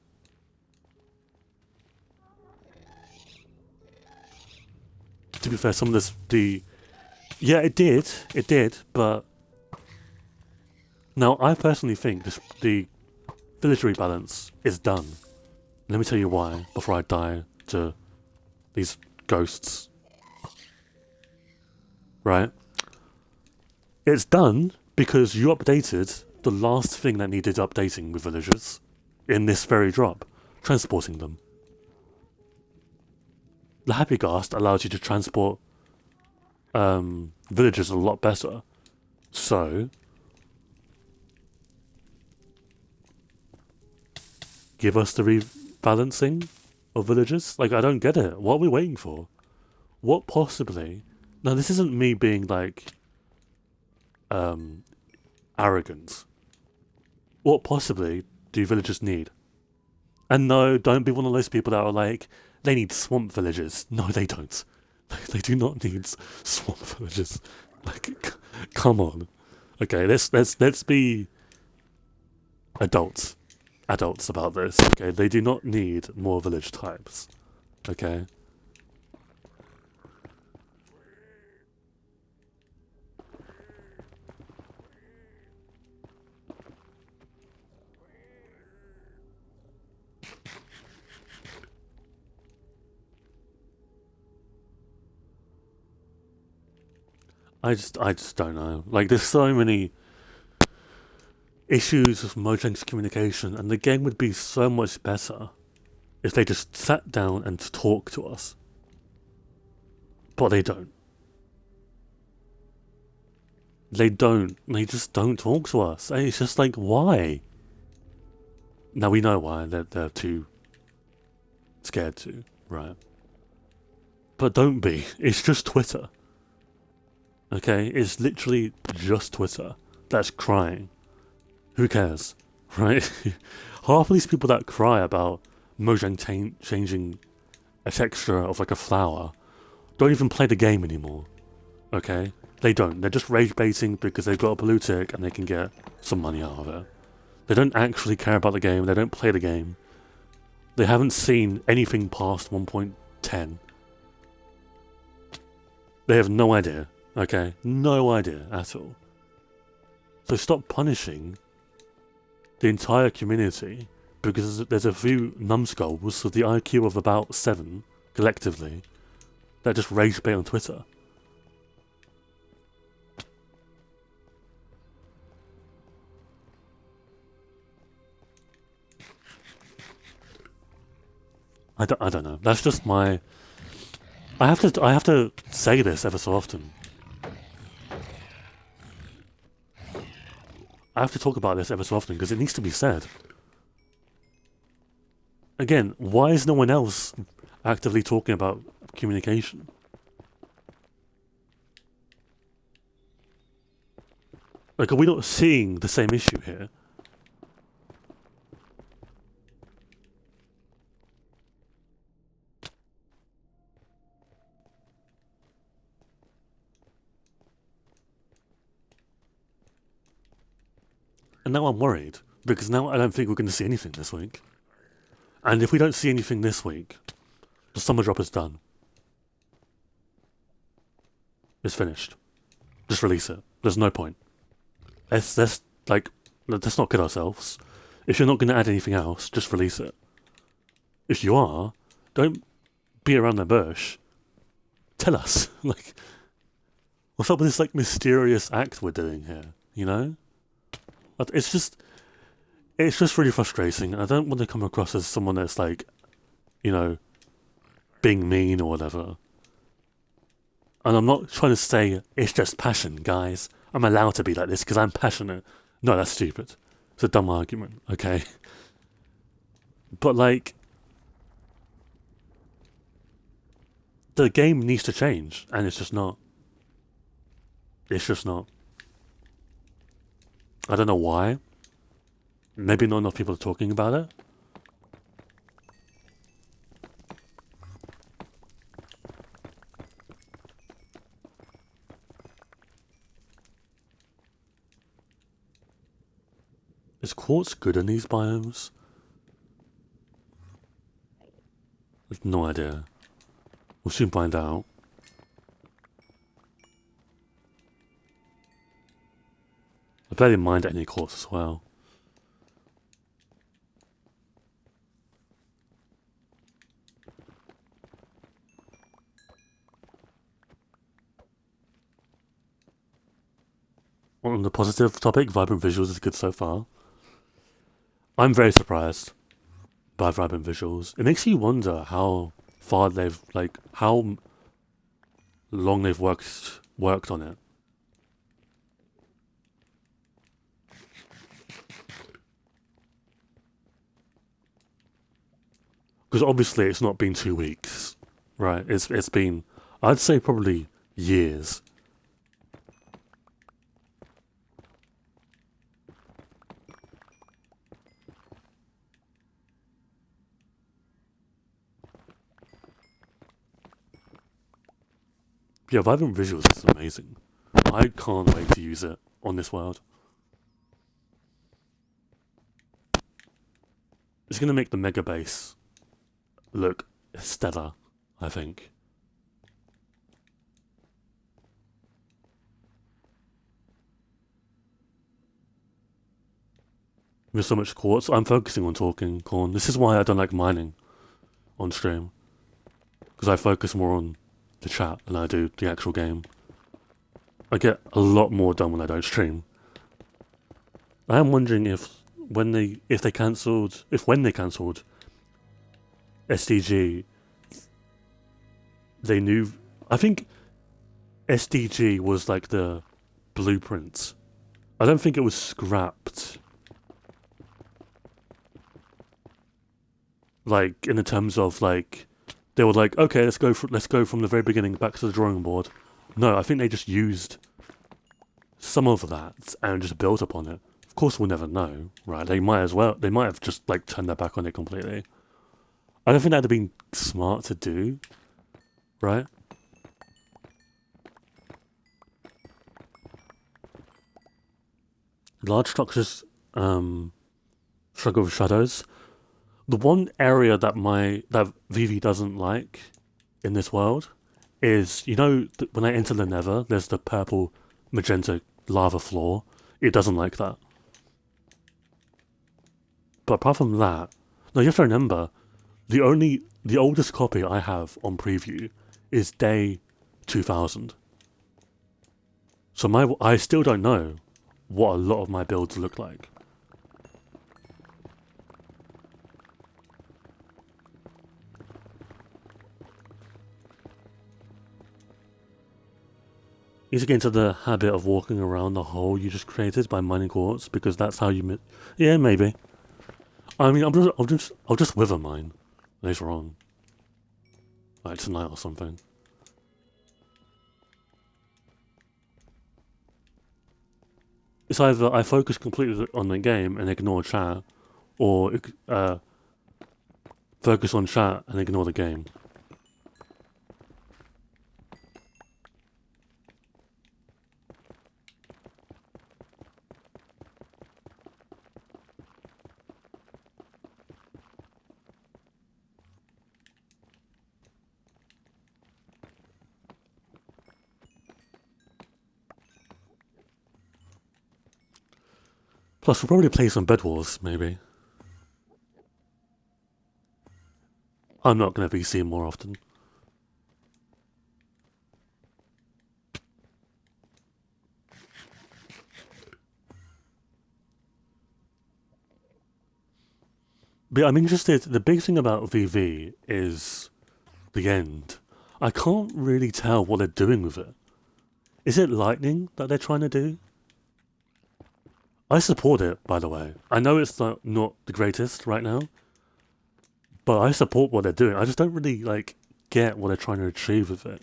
Speaker 1: To be fair, some of this, yeah, it did, but now I personally think the village rebalance is done. Let me tell you why before I die to these ghosts. Right? It's done because you updated the last thing that needed updating with villagers in this very drop, transporting them. The Happy Ghast allows you to transport villagers a lot better. So, give us the rebalancing of villagers? Like, I don't get it. What are we waiting for? What possibly... Now, this isn't me being, like, arrogant. What possibly do villagers need? And no, don't be one of those people that are like, they need swamp villages. No, they don't. They do not need swamp villages. Like, come on. Okay, let's be adults about this. Okay, they do not need more village types. Okay. I just don't know. Like, there's so many issues with Mojang's communication, and the game would be so much better if they just sat down and talked to us. But they don't. They don't. They just don't talk to us. And it's just like, why? Now we know why. They're too scared to, right? But don't be. It's just Twitter. Okay? It's literally just Twitter that's crying. Who cares? Right? Half of these people that cry about Mojang changing a texture of like a flower don't even play the game anymore. Okay? They don't. They're just rage baiting because they've got a blue tick and they can get some money out of it. They don't actually care about the game. They don't play the game. They haven't seen anything past 1.10. They have no idea. Okay? No idea at all. So stop punishing the entire community because there's a few numbskulls with the IQ of about 7 collectively that just rage bait on Twitter. I don't know. That's just my. I have to say this ever so often. I have to talk about this ever so often because it needs to be said. Again, why is no one else actively talking about communication? Like, are we not seeing the same issue here? And now I'm worried, because now I don't think we're going to see anything this week. And if we don't see anything this week, the summer drop is done. It's finished. Just release it. There's no point. Let's not kid ourselves. If you're not going to add anything else, just release it. If you are, don't beat around the bush. Tell us. Like, what's up with this, like, mysterious act we're doing here? You know? It's just really frustrating. I don't want to come across as someone that's like, you know, being mean or whatever. And I'm not trying to say it's just passion, guys. I'm allowed to be like this because I'm passionate. No, that's stupid. It's a dumb argument, okay? But like, the game needs to change, and it's just not. It's just not. I don't know why. Maybe not enough people are talking about it. Is quartz good in these biomes? I've no idea. We'll soon find out. I barely mind any quartz as well. On the positive topic, vibrant visuals is good so far. I'm very surprised by vibrant visuals. It makes you wonder how far they've, like, how long they've worked on it. Because obviously it's not been 2 weeks, right? It's been, I'd say, probably years. Yeah, vibrant visuals is amazing. I can't wait to use it on this world. It's gonna make the mega base look stellar, I think. With so much quartz, I'm focusing on talking, Corn. This is why I don't like mining on stream. Because I focus more on the chat than I do the actual game. I get a lot more done when I don't stream. I am wondering if when they cancelled SDG, they knew. I think SDG was like the blueprint. I don't think it was scrapped. Like in the terms of like, they were like, okay, let's go from the very beginning back to the drawing board. No, I think they just used some of that and just built upon it. Of course, we'll never know, right? They might have just like turned their back on it completely. I don't think that'd have been smart to do, right? Large structures struggle with shadows. The one area that Vivi doesn't like in this world is, you know, when I enter the Nether, there's the purple magenta lava floor. It doesn't like that. But apart from that, no, you have to remember, the oldest copy I have on preview is day 2000. So I still don't know what a lot of my builds look like. You need to get into the habit of walking around the hole you just created by mining quartz, because that's how you. Yeah, maybe. I mean, I'll just wither mine later on, like tonight or something. It's either I focus completely on the game and ignore chat, or focus on chat and ignore the game. Plus, we'll probably play some Bed Wars, maybe. I'm not going to be seen more often. But I'm interested, the big thing about VV is the end. I can't really tell what they're doing with it. Is it lightning that they're trying to do? I support it, by the way. I know it's not the greatest right now, but I support what they're doing. I just don't really, like, get what they're trying to achieve with it.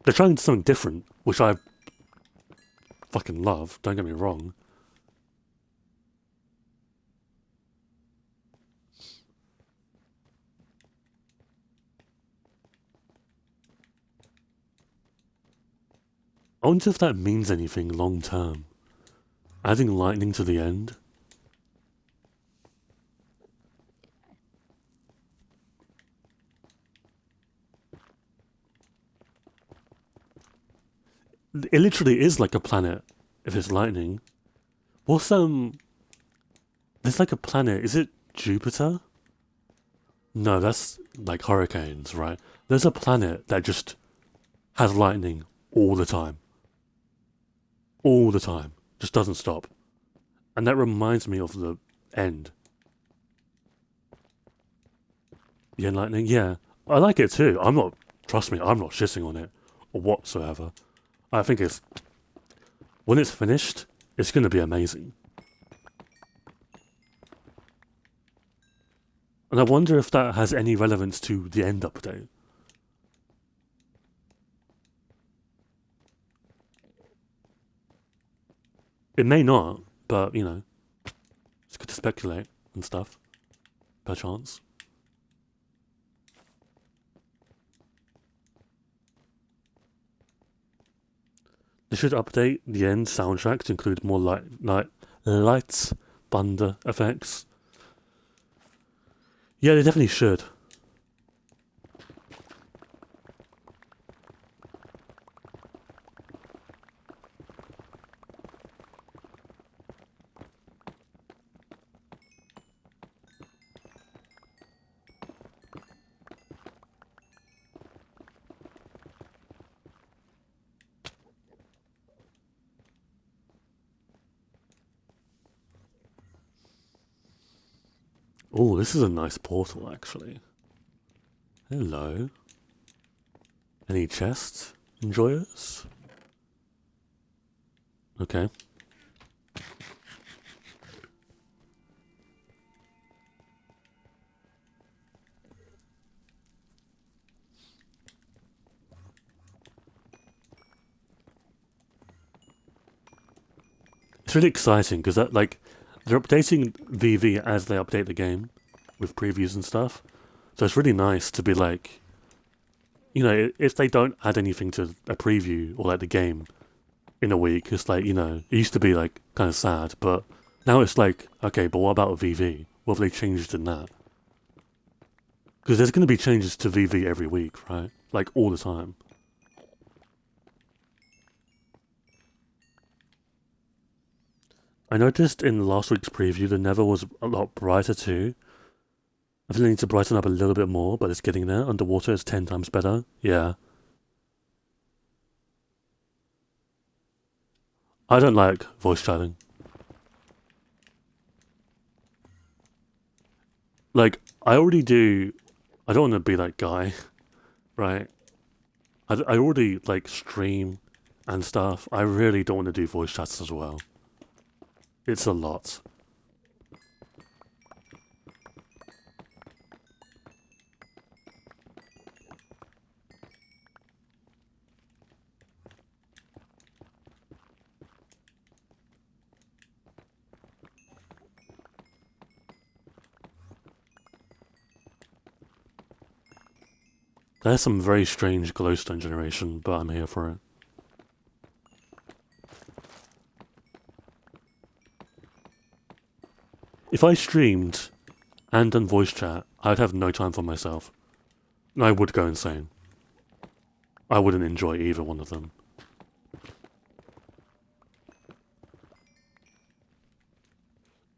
Speaker 1: They're trying something different, which I fucking love, don't get me wrong. I wonder if that means anything long term. Adding lightning to the end. It literally is like a planet if it's lightning. What's there's like a planet, is it Jupiter? No, that's like hurricanes, right? There's a planet that just has lightning all the time. All the time. Just doesn't stop. And that reminds me of the end. The end lightning? Yeah. I like it too. Trust me, I'm not shitting on it or whatsoever. I think when it's finished, it's going to be amazing. And I wonder if that has any relevance to the end update. It may not, but, you know, it's good to speculate and stuff. Per chance. should update the end soundtrack to include more light thunder effects. Yeah, they definitely should. Oh, this is a nice portal, actually. Hello. Any chests, enjoyers? Okay. It's really exciting because that, like, they're updating VV as they update the game with previews and stuff. So it's really nice to be like, you know, if they don't add anything to a preview or like the game in a week, it's like, you know, it used to be like kind of sad, but now it's like, okay, but what about VV? What have they changed in that? Because there's going to be changes to VV every week, right? Like all the time. I noticed in last week's preview the Nether was a lot brighter too. I think they need to brighten up a little bit more, but it's getting there. Underwater is 10 times better. Yeah. I don't like voice chatting. Like, I already do. I don't want to be that guy, right? I already, like, stream and stuff. I really don't want to do voice chats as well. It's a lot. There's some very strange glowstone generation, but I'm here for it. If I streamed and done voice chat, I'd have no time for myself. I would go insane. I wouldn't enjoy either one of them.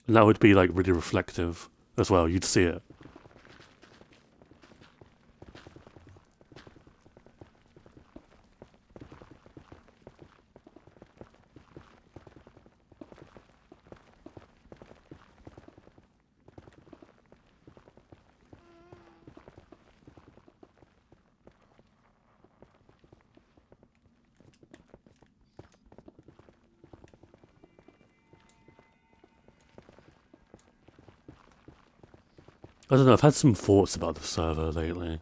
Speaker 1: And that would be like really reflective as well. You'd see it. I don't know, I've had some thoughts about the server lately.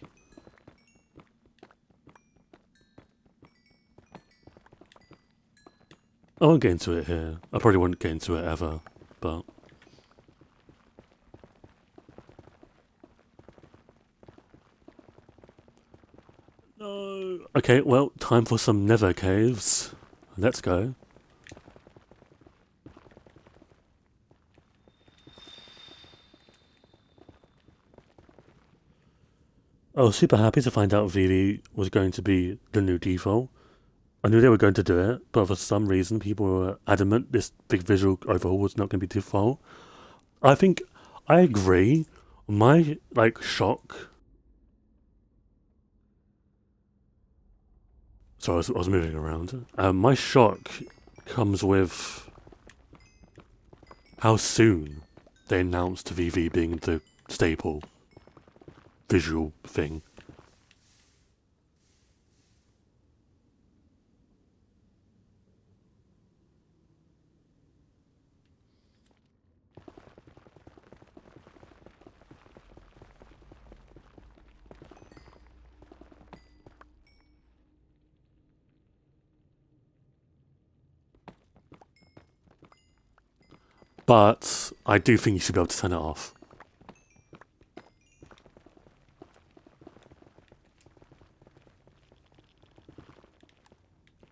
Speaker 1: I won't get into it here. I probably won't get into it ever, but... No. Okay, well, time for some nether caves. Let's go. I was super happy to find out VV was going to be the new default. I knew they were going to do it, but for some reason people were adamant this big visual overhaul was not going to be default. I think I agree. My like shock. Sorry, I was moving around. My shock comes with how soon they announced VV being the staple visual thing. But I do think you should be able to turn it off.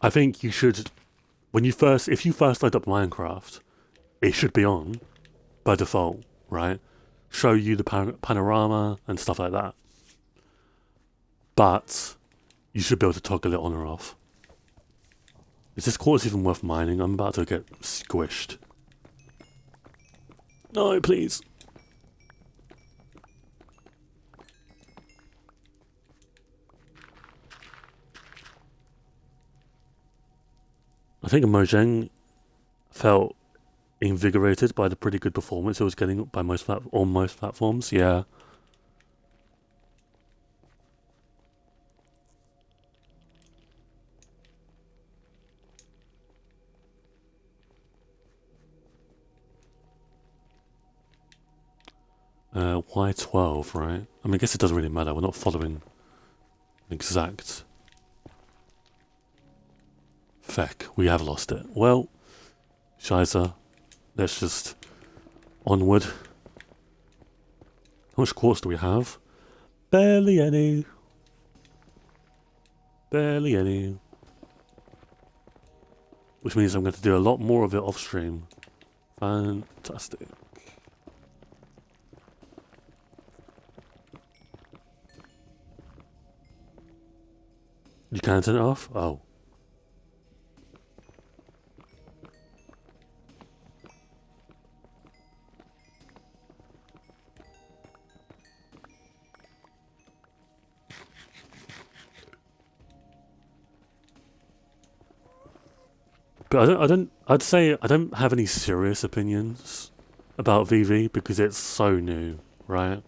Speaker 1: I think you should if you first load up Minecraft, it should be on by default, right? Show you the panorama and stuff like that. But you should be able to toggle it on or off. Is this quartz even worth mining? I'm about to get squished. No, please. I think Mojang felt invigorated by the pretty good performance it was getting by on most platforms. Yeah. Why 12, right? I mean, I guess it doesn't really matter. We're not following an exact. Feck, we have lost it. Well, Shiza, let's just onward. How much quartz do we have? Barely any. Barely any. Which means I'm going to do a lot more of it off stream. Fantastic. You can turn it off? Oh. But I'd say I don't have any serious opinions about VV because it's so new, right?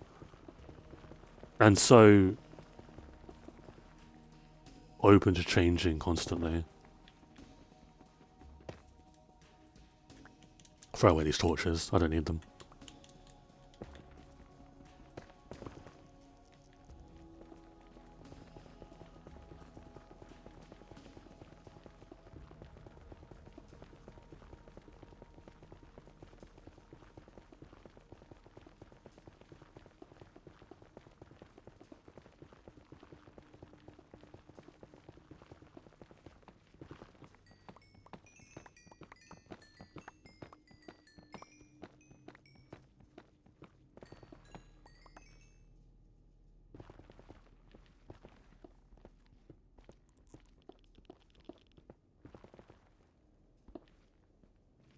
Speaker 1: And so open to changing constantly. Throw away these torches, I don't need them.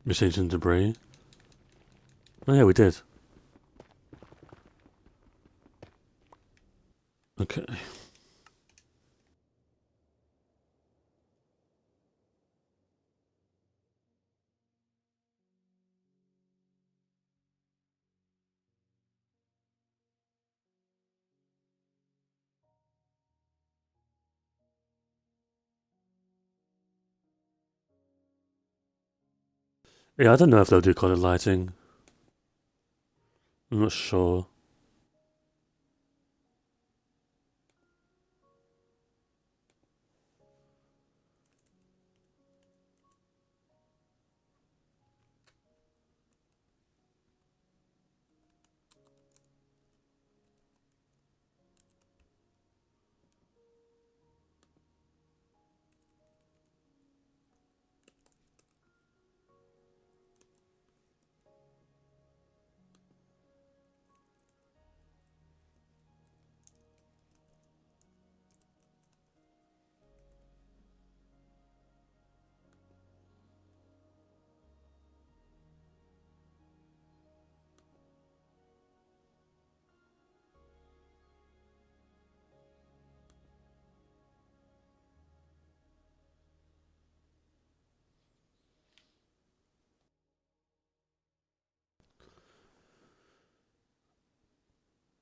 Speaker 1: Message and debris. Oh yeah, we did. Okay. Yeah, I don't know if they'll do colored lighting. I'm not sure.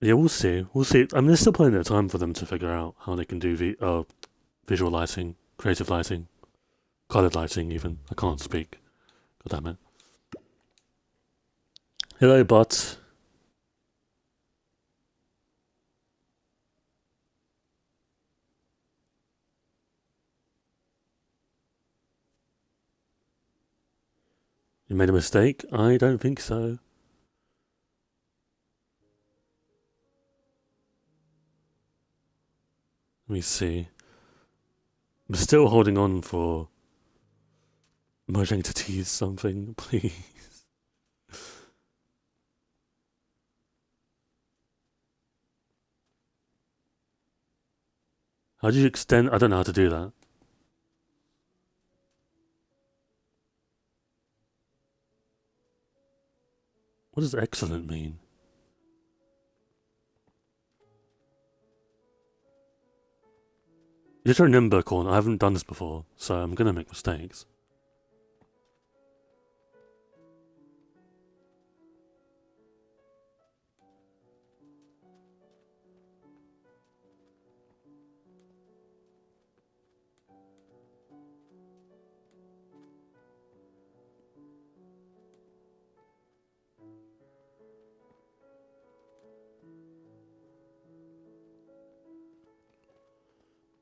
Speaker 1: Yeah, we'll see. We'll see. I mean, there's still plenty of time for them to figure out how they can do visual lighting, creative lighting, colored lighting even. I can't speak. God damn it. Hello, bot. You made a mistake? I don't think so. Let me see. I'm still holding on for I'm trying to tease something, please. How do you extend? I don't know how to do that. What does excellent mean? You have to remember, Corn, I haven't done this before, so I'm gonna make mistakes.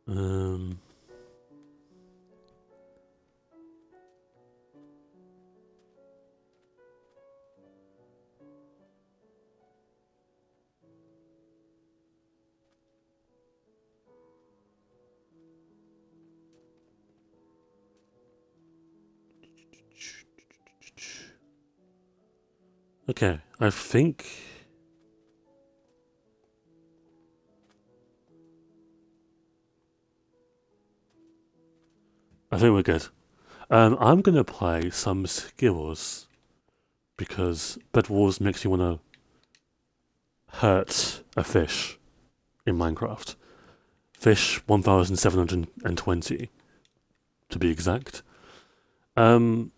Speaker 1: Um. Okay, I think we're good. I'm gonna play some skills because Bed Wars makes you wanna hurt a fish in Minecraft. Fish 1720 to be exact. How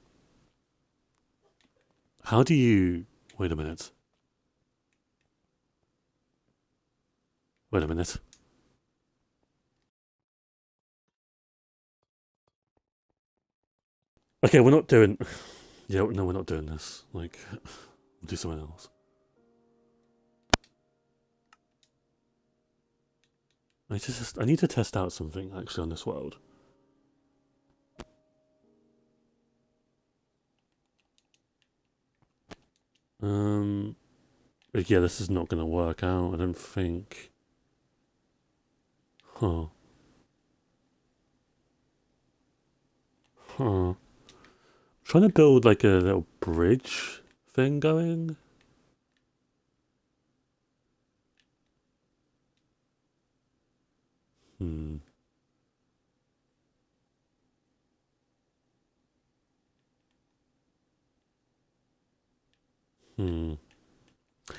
Speaker 1: do you wait a minute? Wait a minute. Okay, we're not doing. Yeah, no, we're not doing this. Like, we'll do something else. I need to test out something actually on this world. Yeah, this is not gonna work out. I don't think. Huh. Huh. Trying to build like a little bridge thing going. Hmm. Hmm.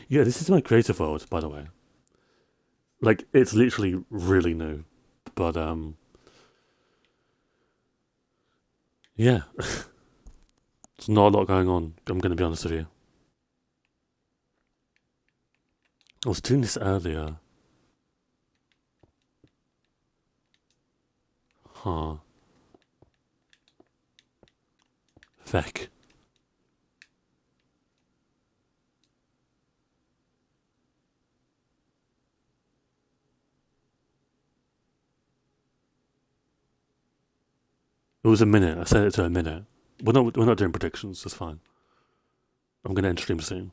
Speaker 1: Yeah, this is my creative world, by the way. Like, it's literally really new. But, yeah. There's not a lot going on, I'm gonna be honest with you. I was doing this earlier. Huh. Feck. It was a minute. I set it to a minute. We're not doing predictions. It's fine. I'm gonna end stream soon.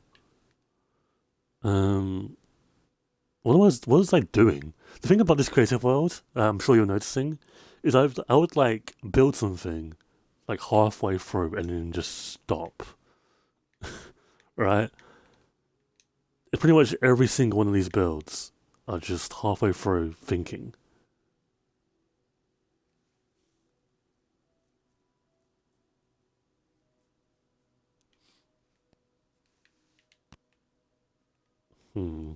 Speaker 1: Um, what was I doing? The thing about this creative world, I'm sure you're noticing, is I would like build something like halfway through and then just stop. Right? Pretty much every single one of these builds are just halfway through thinking. Hmm.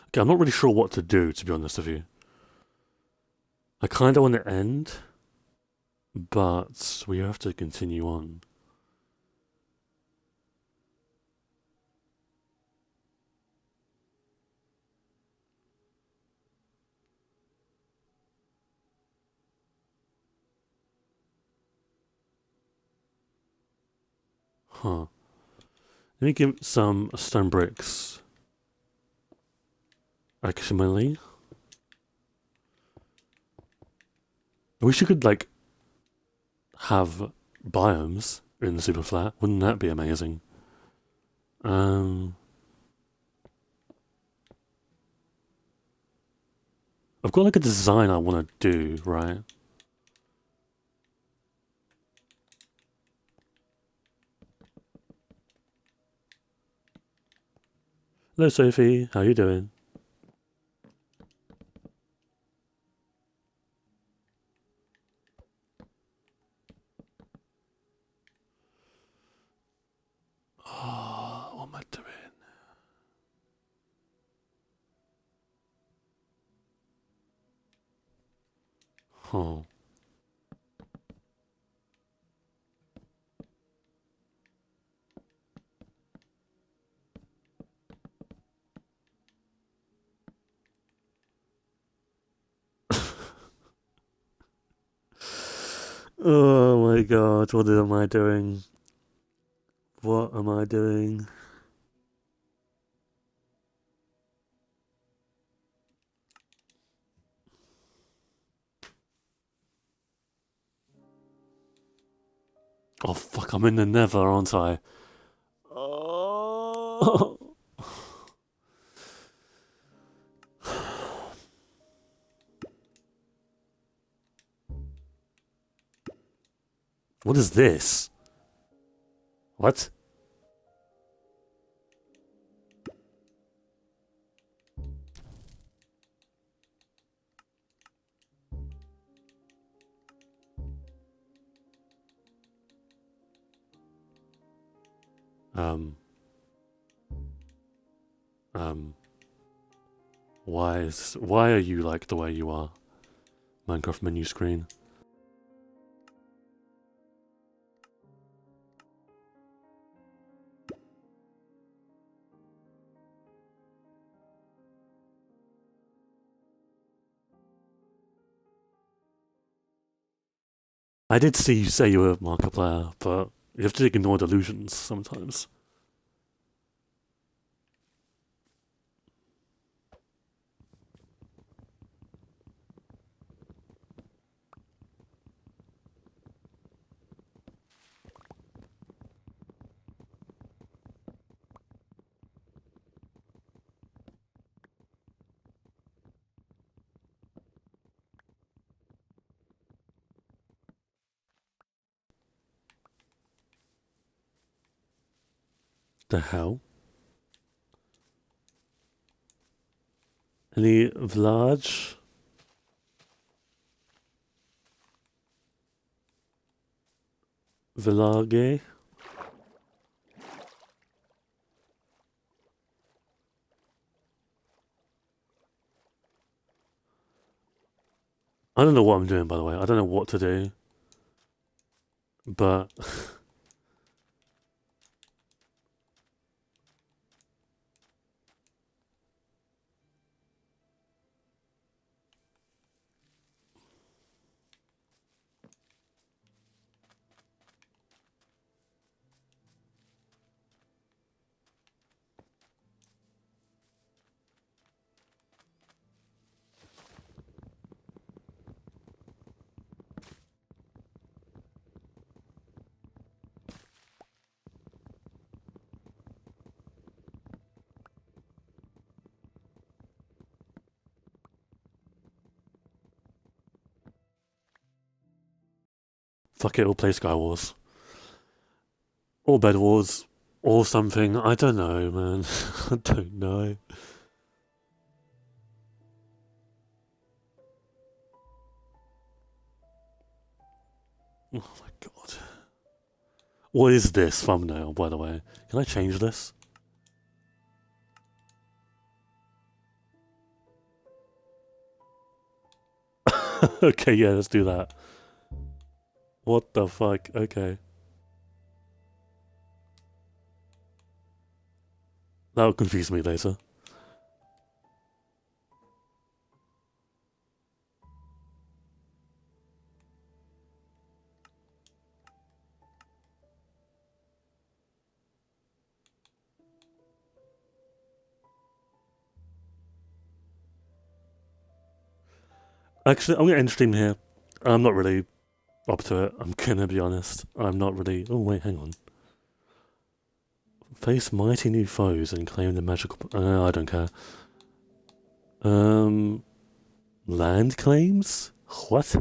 Speaker 1: Okay, I'm not really sure what to do, to be honest with you. I kind of want to end, but we have to continue on. Huh. Let me give some stone bricks. Actually, I wish you could, like, have biomes in the super flat. Wouldn't that be amazing? I've got like a design I want to do, right? Hello, Sophie. How you doing? Oh, what am I doing? Oh. Oh my god, what am I doing? What am I doing? Oh fuck, I'm in the nether, aren't I? Oh. What is this? What? Um. Um. Why are you like the way you are? Minecraft menu screen. I did see you say you were a Markiplier, but you have to ignore delusions sometimes. The hell? Any Vlad? Village? I don't know what I'm doing, by the way. I don't know what to do. But fuck it, we'll play Sky Wars. Or Bed Wars. Or something. I don't know, man. I don't know. Oh my god. What is this thumbnail, by the way? Can I change this? Okay, yeah, let's do that. What the fuck? Okay. That'll confuse me later. Actually, I'm gonna end stream here. I'm not really up to it. I'm gonna be honest. I'm not really. Oh wait, hang on. Face mighty new foes and claim the magical. I don't care. Land claims? What?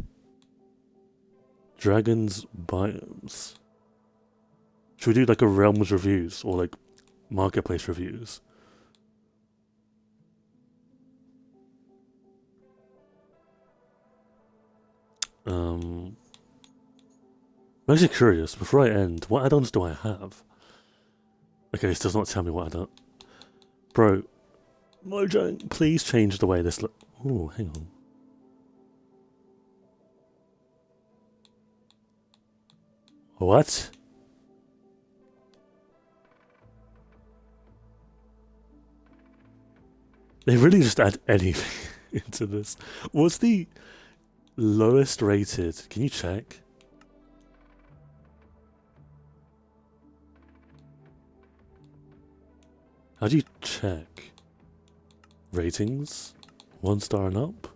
Speaker 1: Dragons biomes. Should we do like a realms reviews or like marketplace reviews? I'm actually curious. Before I end, what add-ons do I have? Okay, this does not tell me what add-on. Bro, Mojang, please change the way this look. Oh, hang on. What? They really just add anything into this. What's the lowest rated? Can you check? How do you check? Ratings? 1 star and up?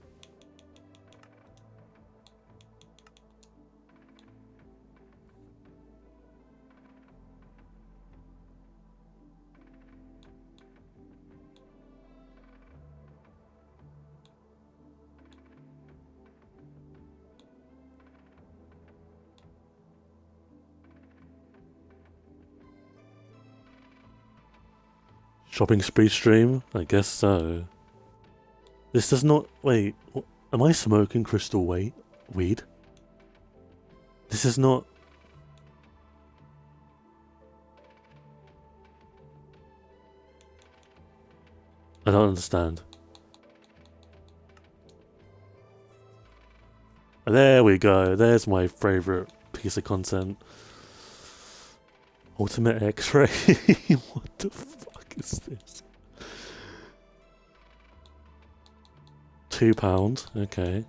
Speaker 1: Shopping spree stream? I guess so. This does not... Wait, am I smoking crystal weed? This is not... I don't understand. There we go. There's my favourite piece of content. Ultimate X-ray? What the fuck is this? £2, okay.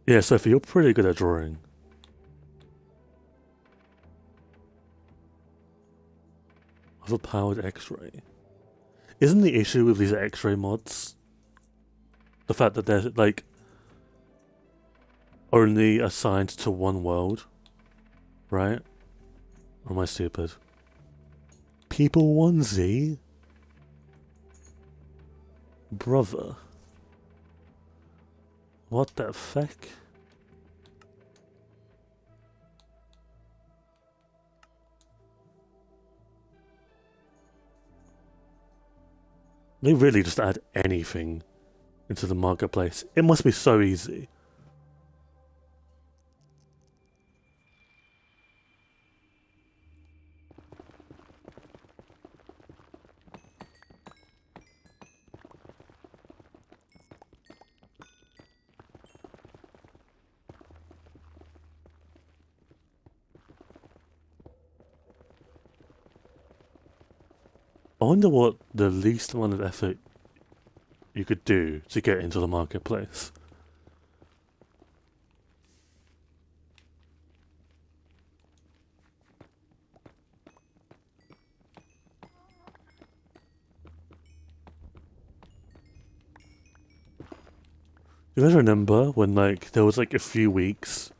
Speaker 1: Yeah, Sophie, you're pretty good at drawing. Overpowered X-ray. Isn't the issue with these X-ray mods the fact that they're like only assigned to one world, right? Or am I stupid? People 1Z? Brother. What the fuck? They really just add anything into the marketplace. It must be so easy. I wonder what the least amount of effort you could do to get into the marketplace. You guys remember when like there was like a few weeks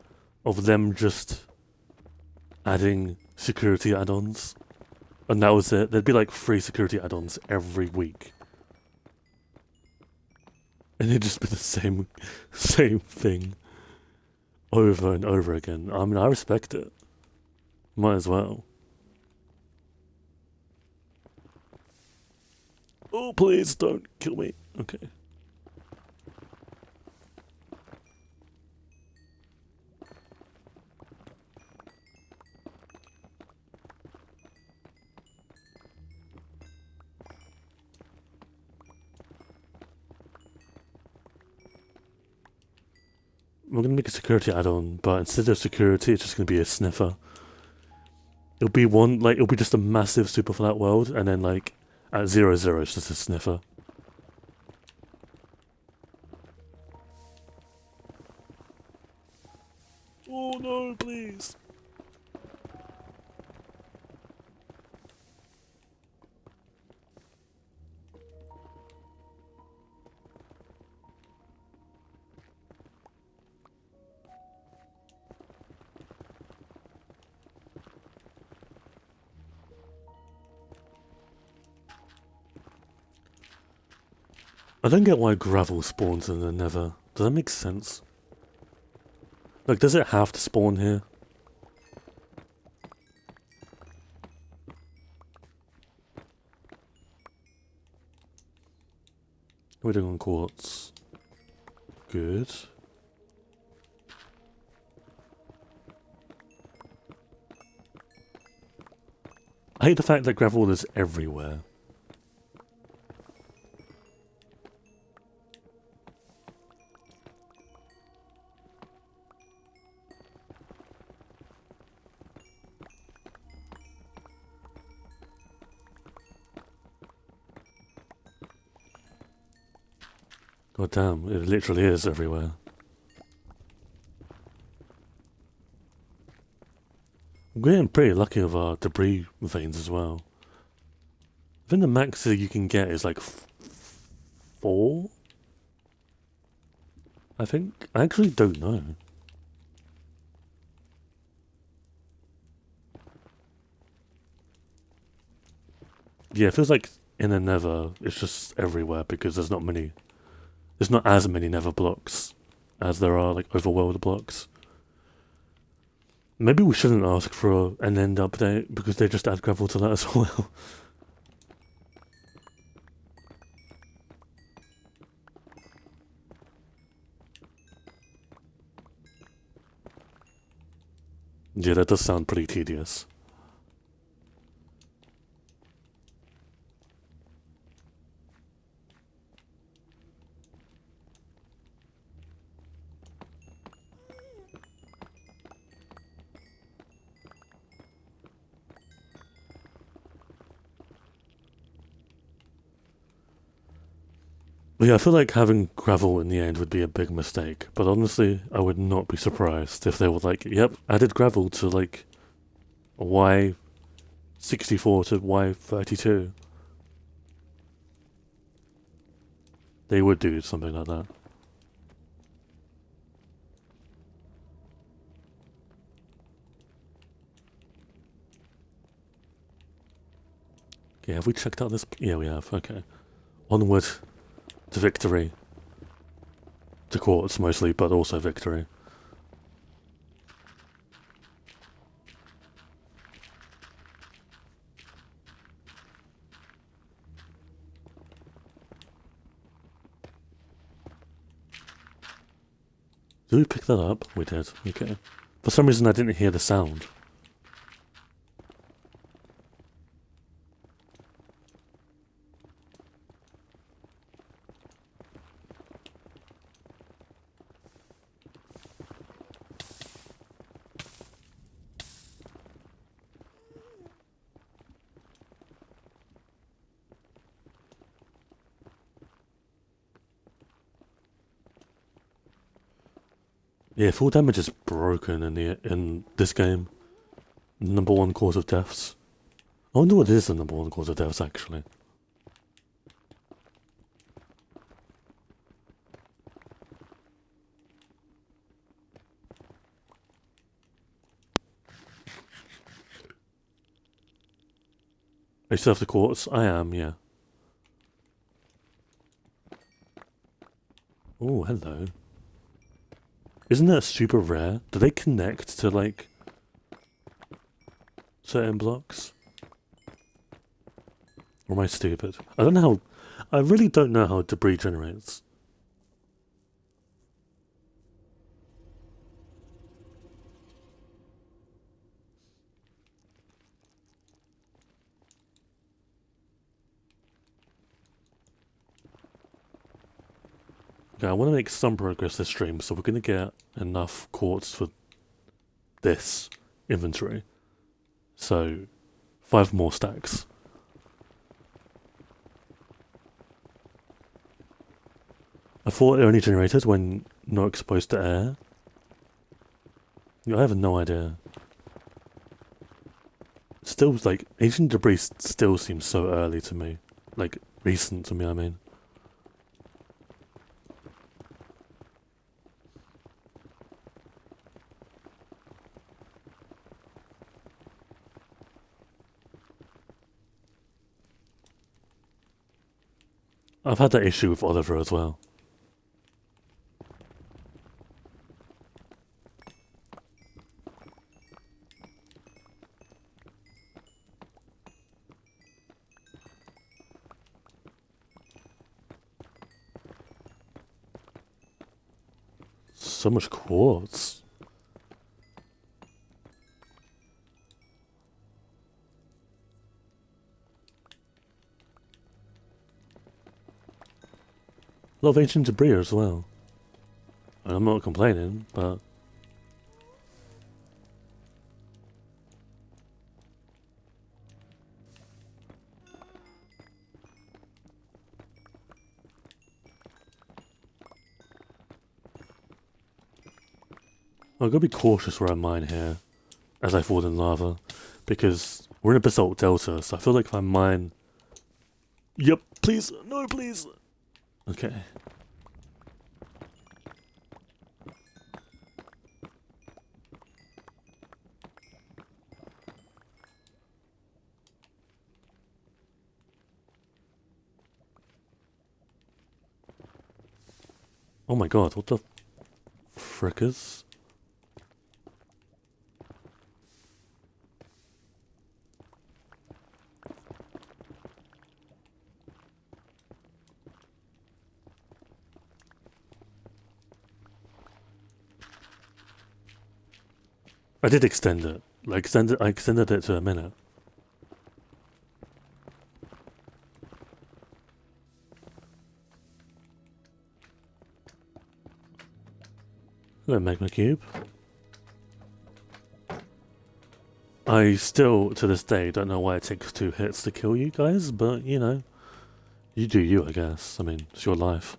Speaker 1: of them just adding security add-ons? And that was it. There'd be like 3 security add-ons every week. And it'd just be the same thing over and over again. I mean, I respect it. Might as well. Oh, please don't kill me. Okay. We're gonna make a security add-on, but instead of security, it's just gonna be a sniffer. It'll be it'll be just a massive super flat world, and then like at 0, 0, it's just a sniffer. I don't get why gravel spawns in the Nether. Does that make sense? Like, does it have to spawn here? What are we doing on quartz? Good. I hate the fact that gravel is everywhere. God damn, it literally is everywhere. We're getting pretty lucky with our debris veins as well. I think the max that you can get is like 4? I think? I actually don't know. Yeah, it feels like in a Nether, it's just everywhere because there's not as many Nether blocks as there are like overworld blocks. Maybe we shouldn't ask for an end update because they just add gravel to that as well. Yeah, that does sound pretty tedious. But yeah, I feel like having gravel in the end would be a big mistake. But honestly, I would not be surprised if they were like, yep, added gravel to like Y64 to Y32. They would do something like that. Yeah, have we checked out this? Yeah, we have. Okay. Onward to victory. To Quartz mostly, but also victory. Did we pick that up? We did. Okay. For some reason, I didn't hear the sound. Yeah, full damage is broken in this game. Number one cause of deaths. I wonder what is the number one cause of deaths actually. Are you still have the quartz? I am, yeah. Oh, hello. Isn't that super rare? Do they connect to, like, certain blocks? Or am I stupid? I don't know how... I really don't know how debris generates. Okay, I want to make some progress this stream, so we're going to get enough quartz for this inventory. So, 5 more stacks. I thought it only generated when not exposed to air. I have no idea. Still, like, ancient debris still seems so early to me. Like, recent to me, I mean. I've had that issue with Oliver as well. So much quartz. A lot of ancient debris as well. And I'm not complaining, but... I've got to be cautious where I mine here, as I fall in lava, because we're in a basalt delta, so I feel like if I mine... Yep, please, no please! Okay. Oh my god, what the frickers? I did extend it. I extended it to a minute. Hello, Magma Cube. I still, to this day, don't know why it takes 2 hits to kill you guys, but, you know, you do you, I guess. I mean, it's your life.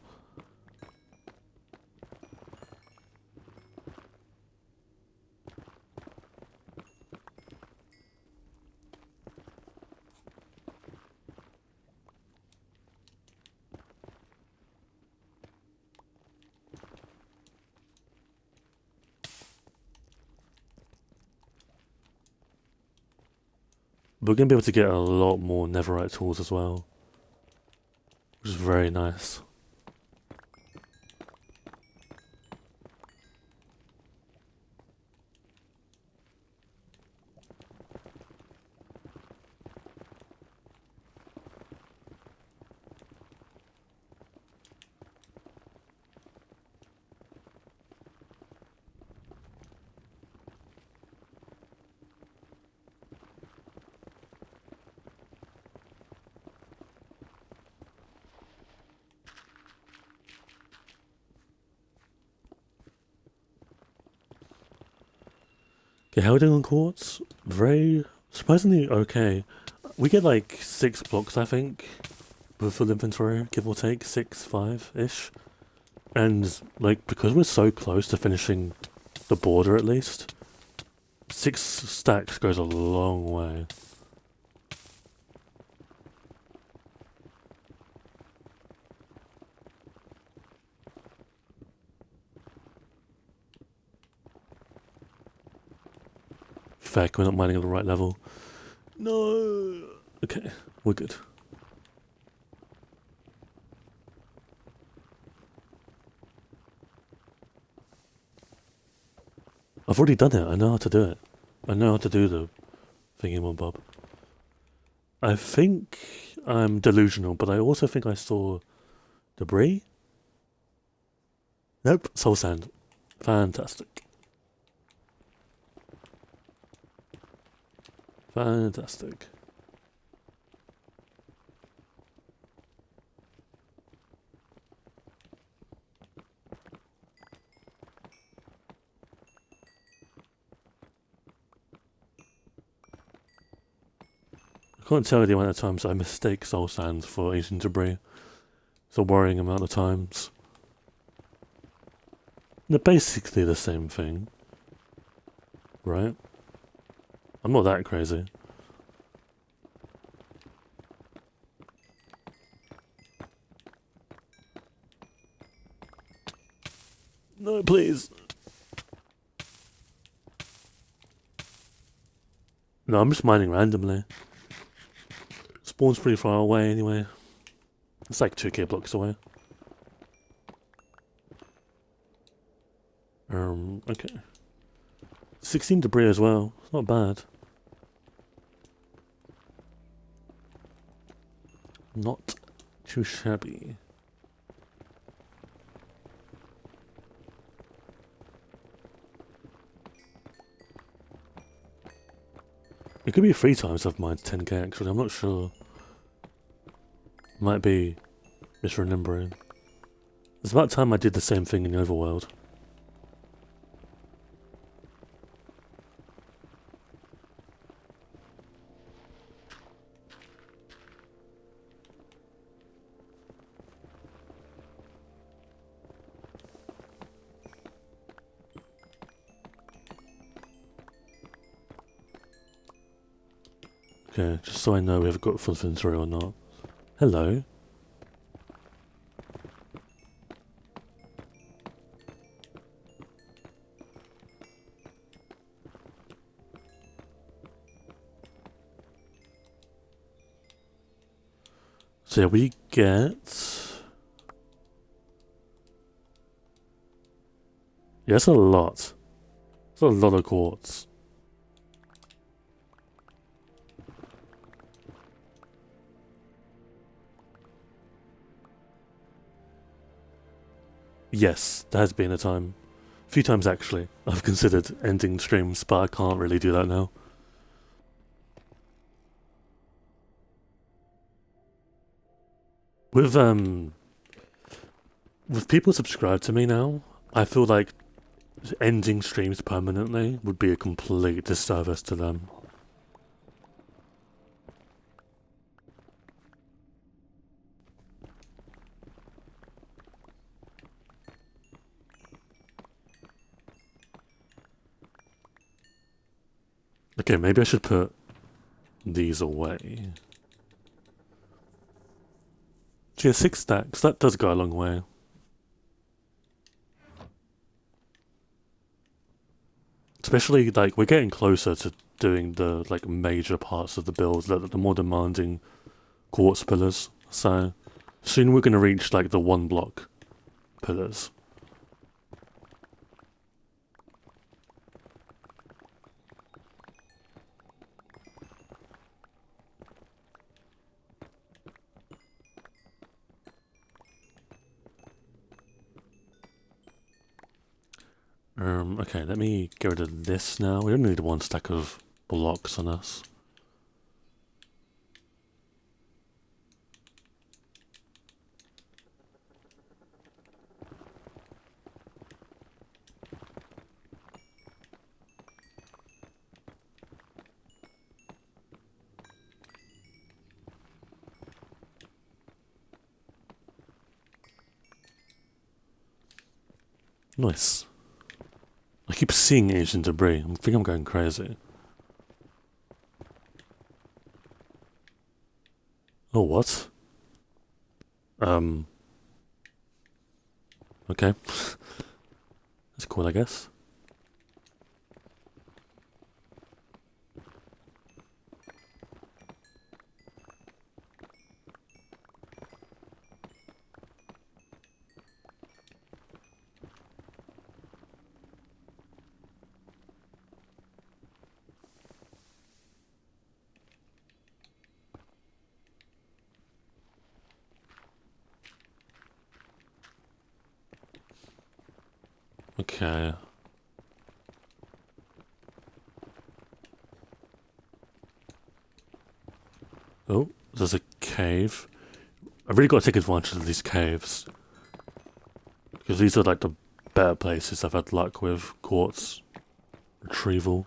Speaker 1: We're going to be able to get a lot more netherite tools as well, which is very nice. Okay, how are we doing on quartz? Very surprisingly okay. We get like 6 blocks, I think, with full inventory, give or take 6, 5-ish. And like because we're so close to finishing the border, at least 6 stacks goes a long way. Feck, we're not mining at the right level. No. Okay, we're good. I've already done it. I know how to do it. I know how to do the thingy-bob. I think I'm delusional, but I also think I saw debris. Nope, soul sand. Fantastic. Fantastic. I can't tell you the amount of times I mistake soul sand for ancient debris. It's a worrying amount of times. They're basically the same thing. Right? I'm not that crazy. No, please. No, I'm just mining randomly. Spawn's pretty far away anyway. It's like 2k blocks away. Okay. 16 debris as well. It's not bad. Not too shabby. It could be 3 times I've mined 10k actually, I'm not sure. Might be misremembering. It's about time I did the same thing in the overworld. Okay, just so I know we've got full inventory or not. Hello. So yeah, we get... Yeah, that's a lot. That's a lot of quartz. Yes, there has been a time. A few times actually. I've considered ending streams, but I can't really do that now. With people subscribed to me now, I feel like ending streams permanently would be a complete disservice to them. Okay, maybe I should put these away. So yeah, 6 stacks, that does go a long way. Especially, like, we're getting closer to doing the, like, major parts of the build, the more demanding quartz pillars. So, soon we're going to reach, like, the 1 block pillars. Okay, let me get rid of this now. We only need 1 stack of blocks on us. Nice. I keep seeing Asian debris. I think I'm going crazy. Oh, what? Okay. That's cool, I guess. Okay. Oh, there's a cave. I've really got to take advantage of these caves. Because these are like the better places I've had luck with quartz retrieval.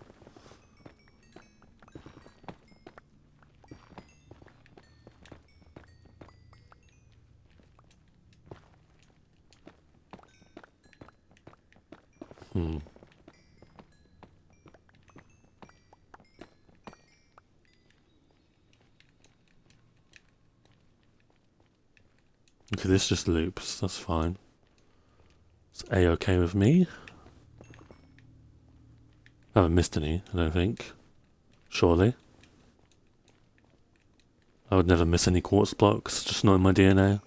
Speaker 1: Okay, this just loops, that's fine. It's A-okay with me. I haven't missed any, I don't think. Surely. I would never miss any quartz blocks, just not in my DNA.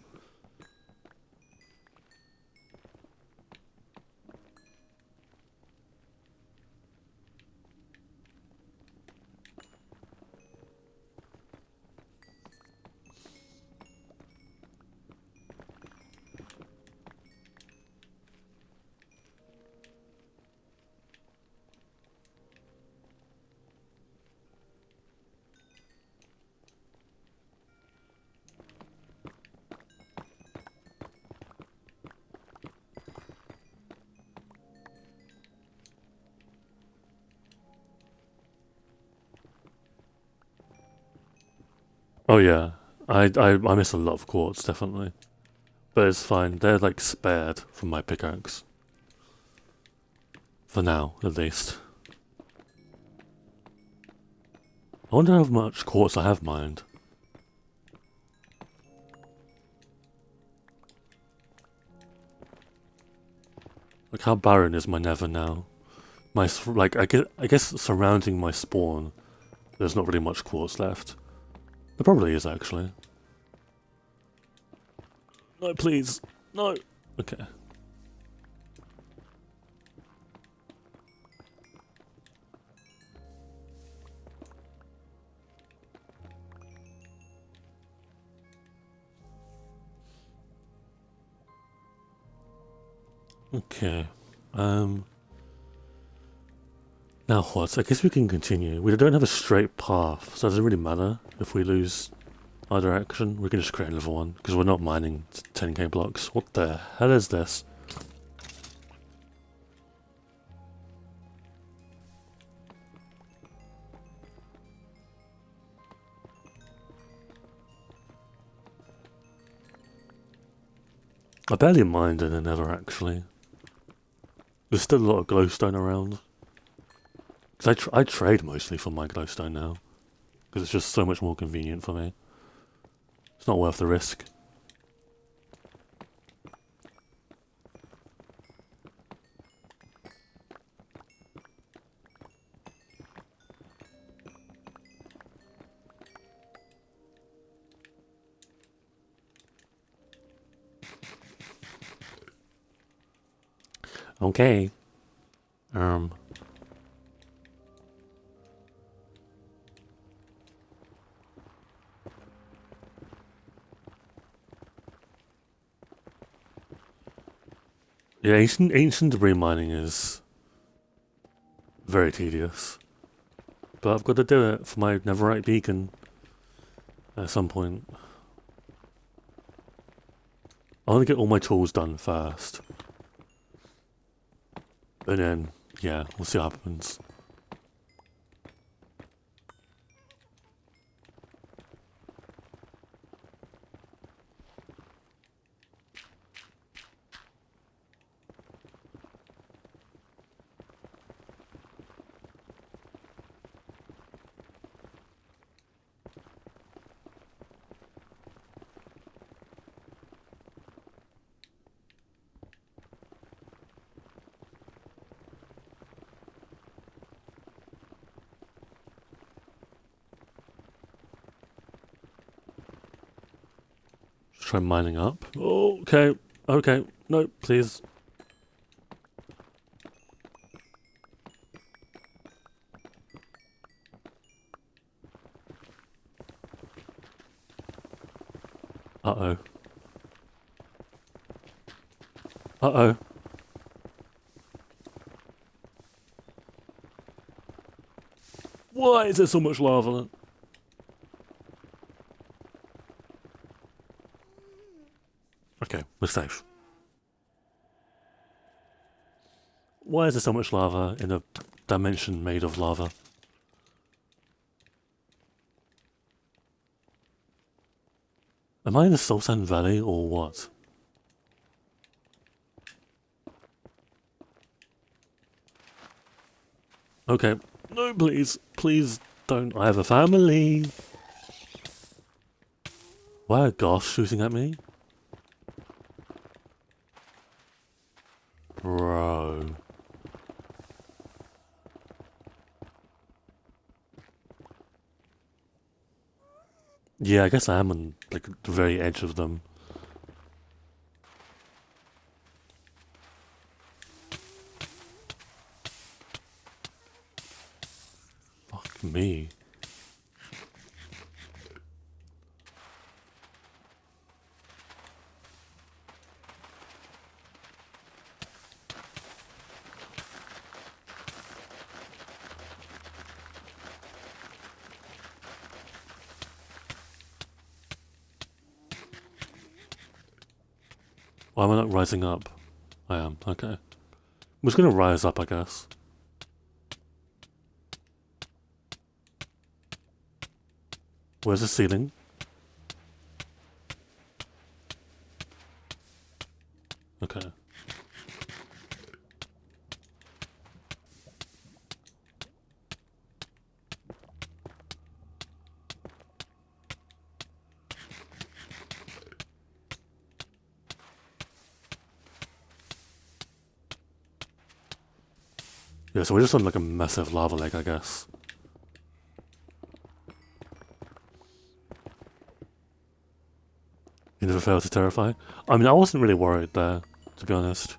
Speaker 1: Oh yeah, I miss a lot of quartz, definitely. But it's fine, they're like spared from my pickaxe. For now, at least. I wonder how much quartz I have mined. Like, how barren is my nether now? I guess surrounding my spawn, there's not really much quartz left. There probably is, actually. No, please. No. Okay. Okay. Now what? I guess we can continue. We don't have a straight path, so it doesn't really matter if we lose our direction. We can just create another one, because we're not mining 10k blocks. What the hell is this? I barely mined in the nether, actually. There's still a lot of glowstone around. Because I trade mostly for my glowstone now. Because it's just so much more convenient for me. It's not worth the risk. Okay. Yeah, ancient debris mining is very tedious. But I've got to do it for my netherite beacon at some point. I want to get all my tools done first. And then, yeah, we'll see what happens. Try mining up. Oh, okay, okay. No, please. Uh-oh. Uh-oh. Why is there so much lava? Okay, we're safe. Why is there so much lava in a dimension made of lava? Am I in the Sultan Valley or what? Okay. No, please. Please don't. I have a family. Why are ghosts shooting at me? Bro. Yeah, I guess I am on like the very edge of them. Fuck me. Why am I not rising up? I am, okay. I'm just gonna rise up, I guess. Where's the ceiling? Okay. Yeah, so we're just on like a massive lava lake, I guess. You never failed to terrify? I mean, I wasn't really worried there, to be honest.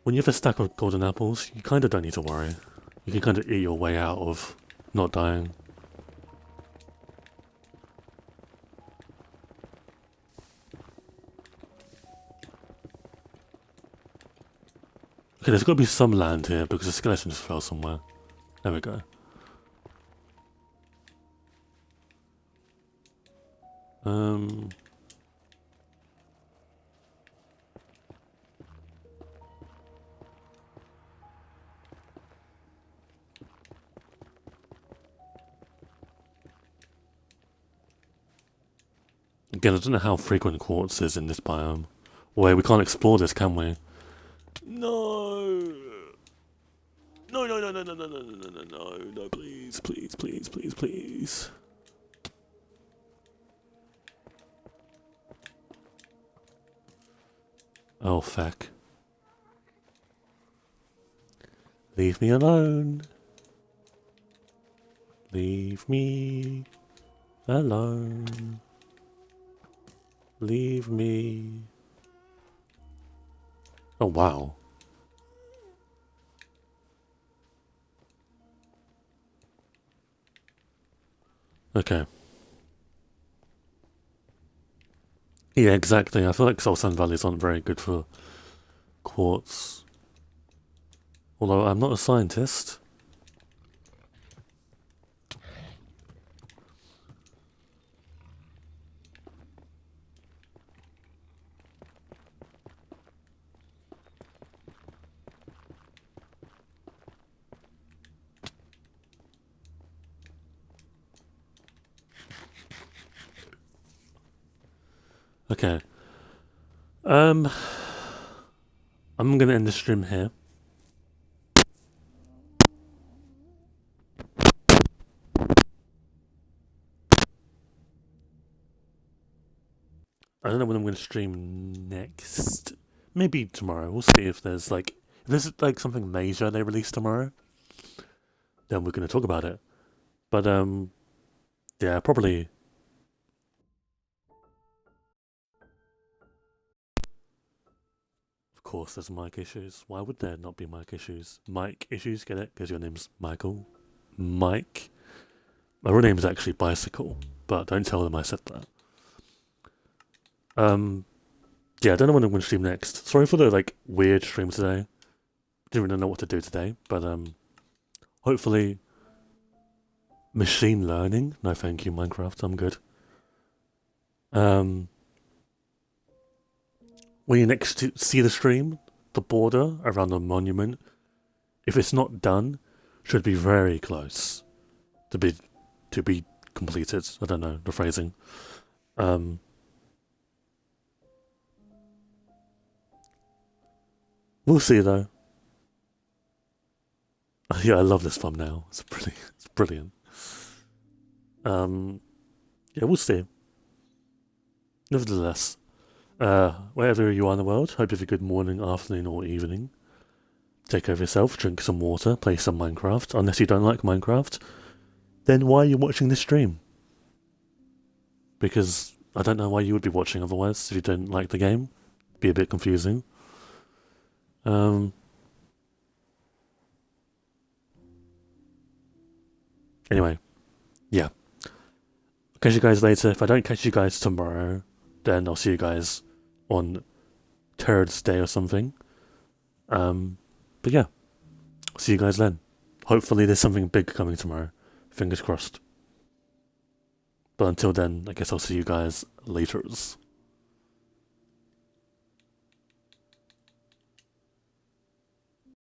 Speaker 1: When you have a stack of golden apples, you kind of don't need to worry. You can kind of eat your way out of not dying. Okay, there's got to be some land here because the skeleton just fell somewhere. There we go. Again, I don't know how frequent quartz is in this biome. Wait, we can't explore this, can we? No! No, no, no, no, no, no, no, no, no, no, no, please, please, please, please, please. Oh, fuck. Leave me alone. Leave me alone. Leave me. Oh, wow. Okay. Yeah, exactly. I feel like Soul Sand Valleys aren't very good for quartz. Although I'm not a scientist. Okay. I'm gonna end the stream here. I don't know when I'm gonna stream next. Maybe tomorrow. We'll see if there's like something major they release tomorrow. Then we're gonna talk about it. But yeah, probably. Of course, there's mic issues. Why would there not be mic issues? Mic issues, get it? Because your name's Michael. Mike. My real name's actually Bicycle, but don't tell them I said that. Yeah, I don't know when I'm going to stream next. Sorry for the like weird stream today. Didn't really know what to do today, but hopefully machine learning. No, thank you, Minecraft. I'm good. When you next see the stream, the border around the monument, if it's not done, should be very close to be completed. I don't know the phrasing. We'll see though. Yeah, I love this thumbnail. It's brilliant. Yeah, we'll see. Nevertheless, wherever you are in the world, hope you have a good morning, afternoon, or evening. Take care of yourself, drink some water, play some Minecraft. Unless you don't like Minecraft, then why are you watching this stream? Because I don't know why you would be watching otherwise if you don't like the game. Be a bit confusing. Anyway, yeah. Catch you guys later. If I don't catch you guys tomorrow, then I'll see you guys on Thursday or something. But yeah, see you guys then. Hopefully there's something big coming tomorrow. Fingers crossed. But until then, I guess I'll see you guys laters.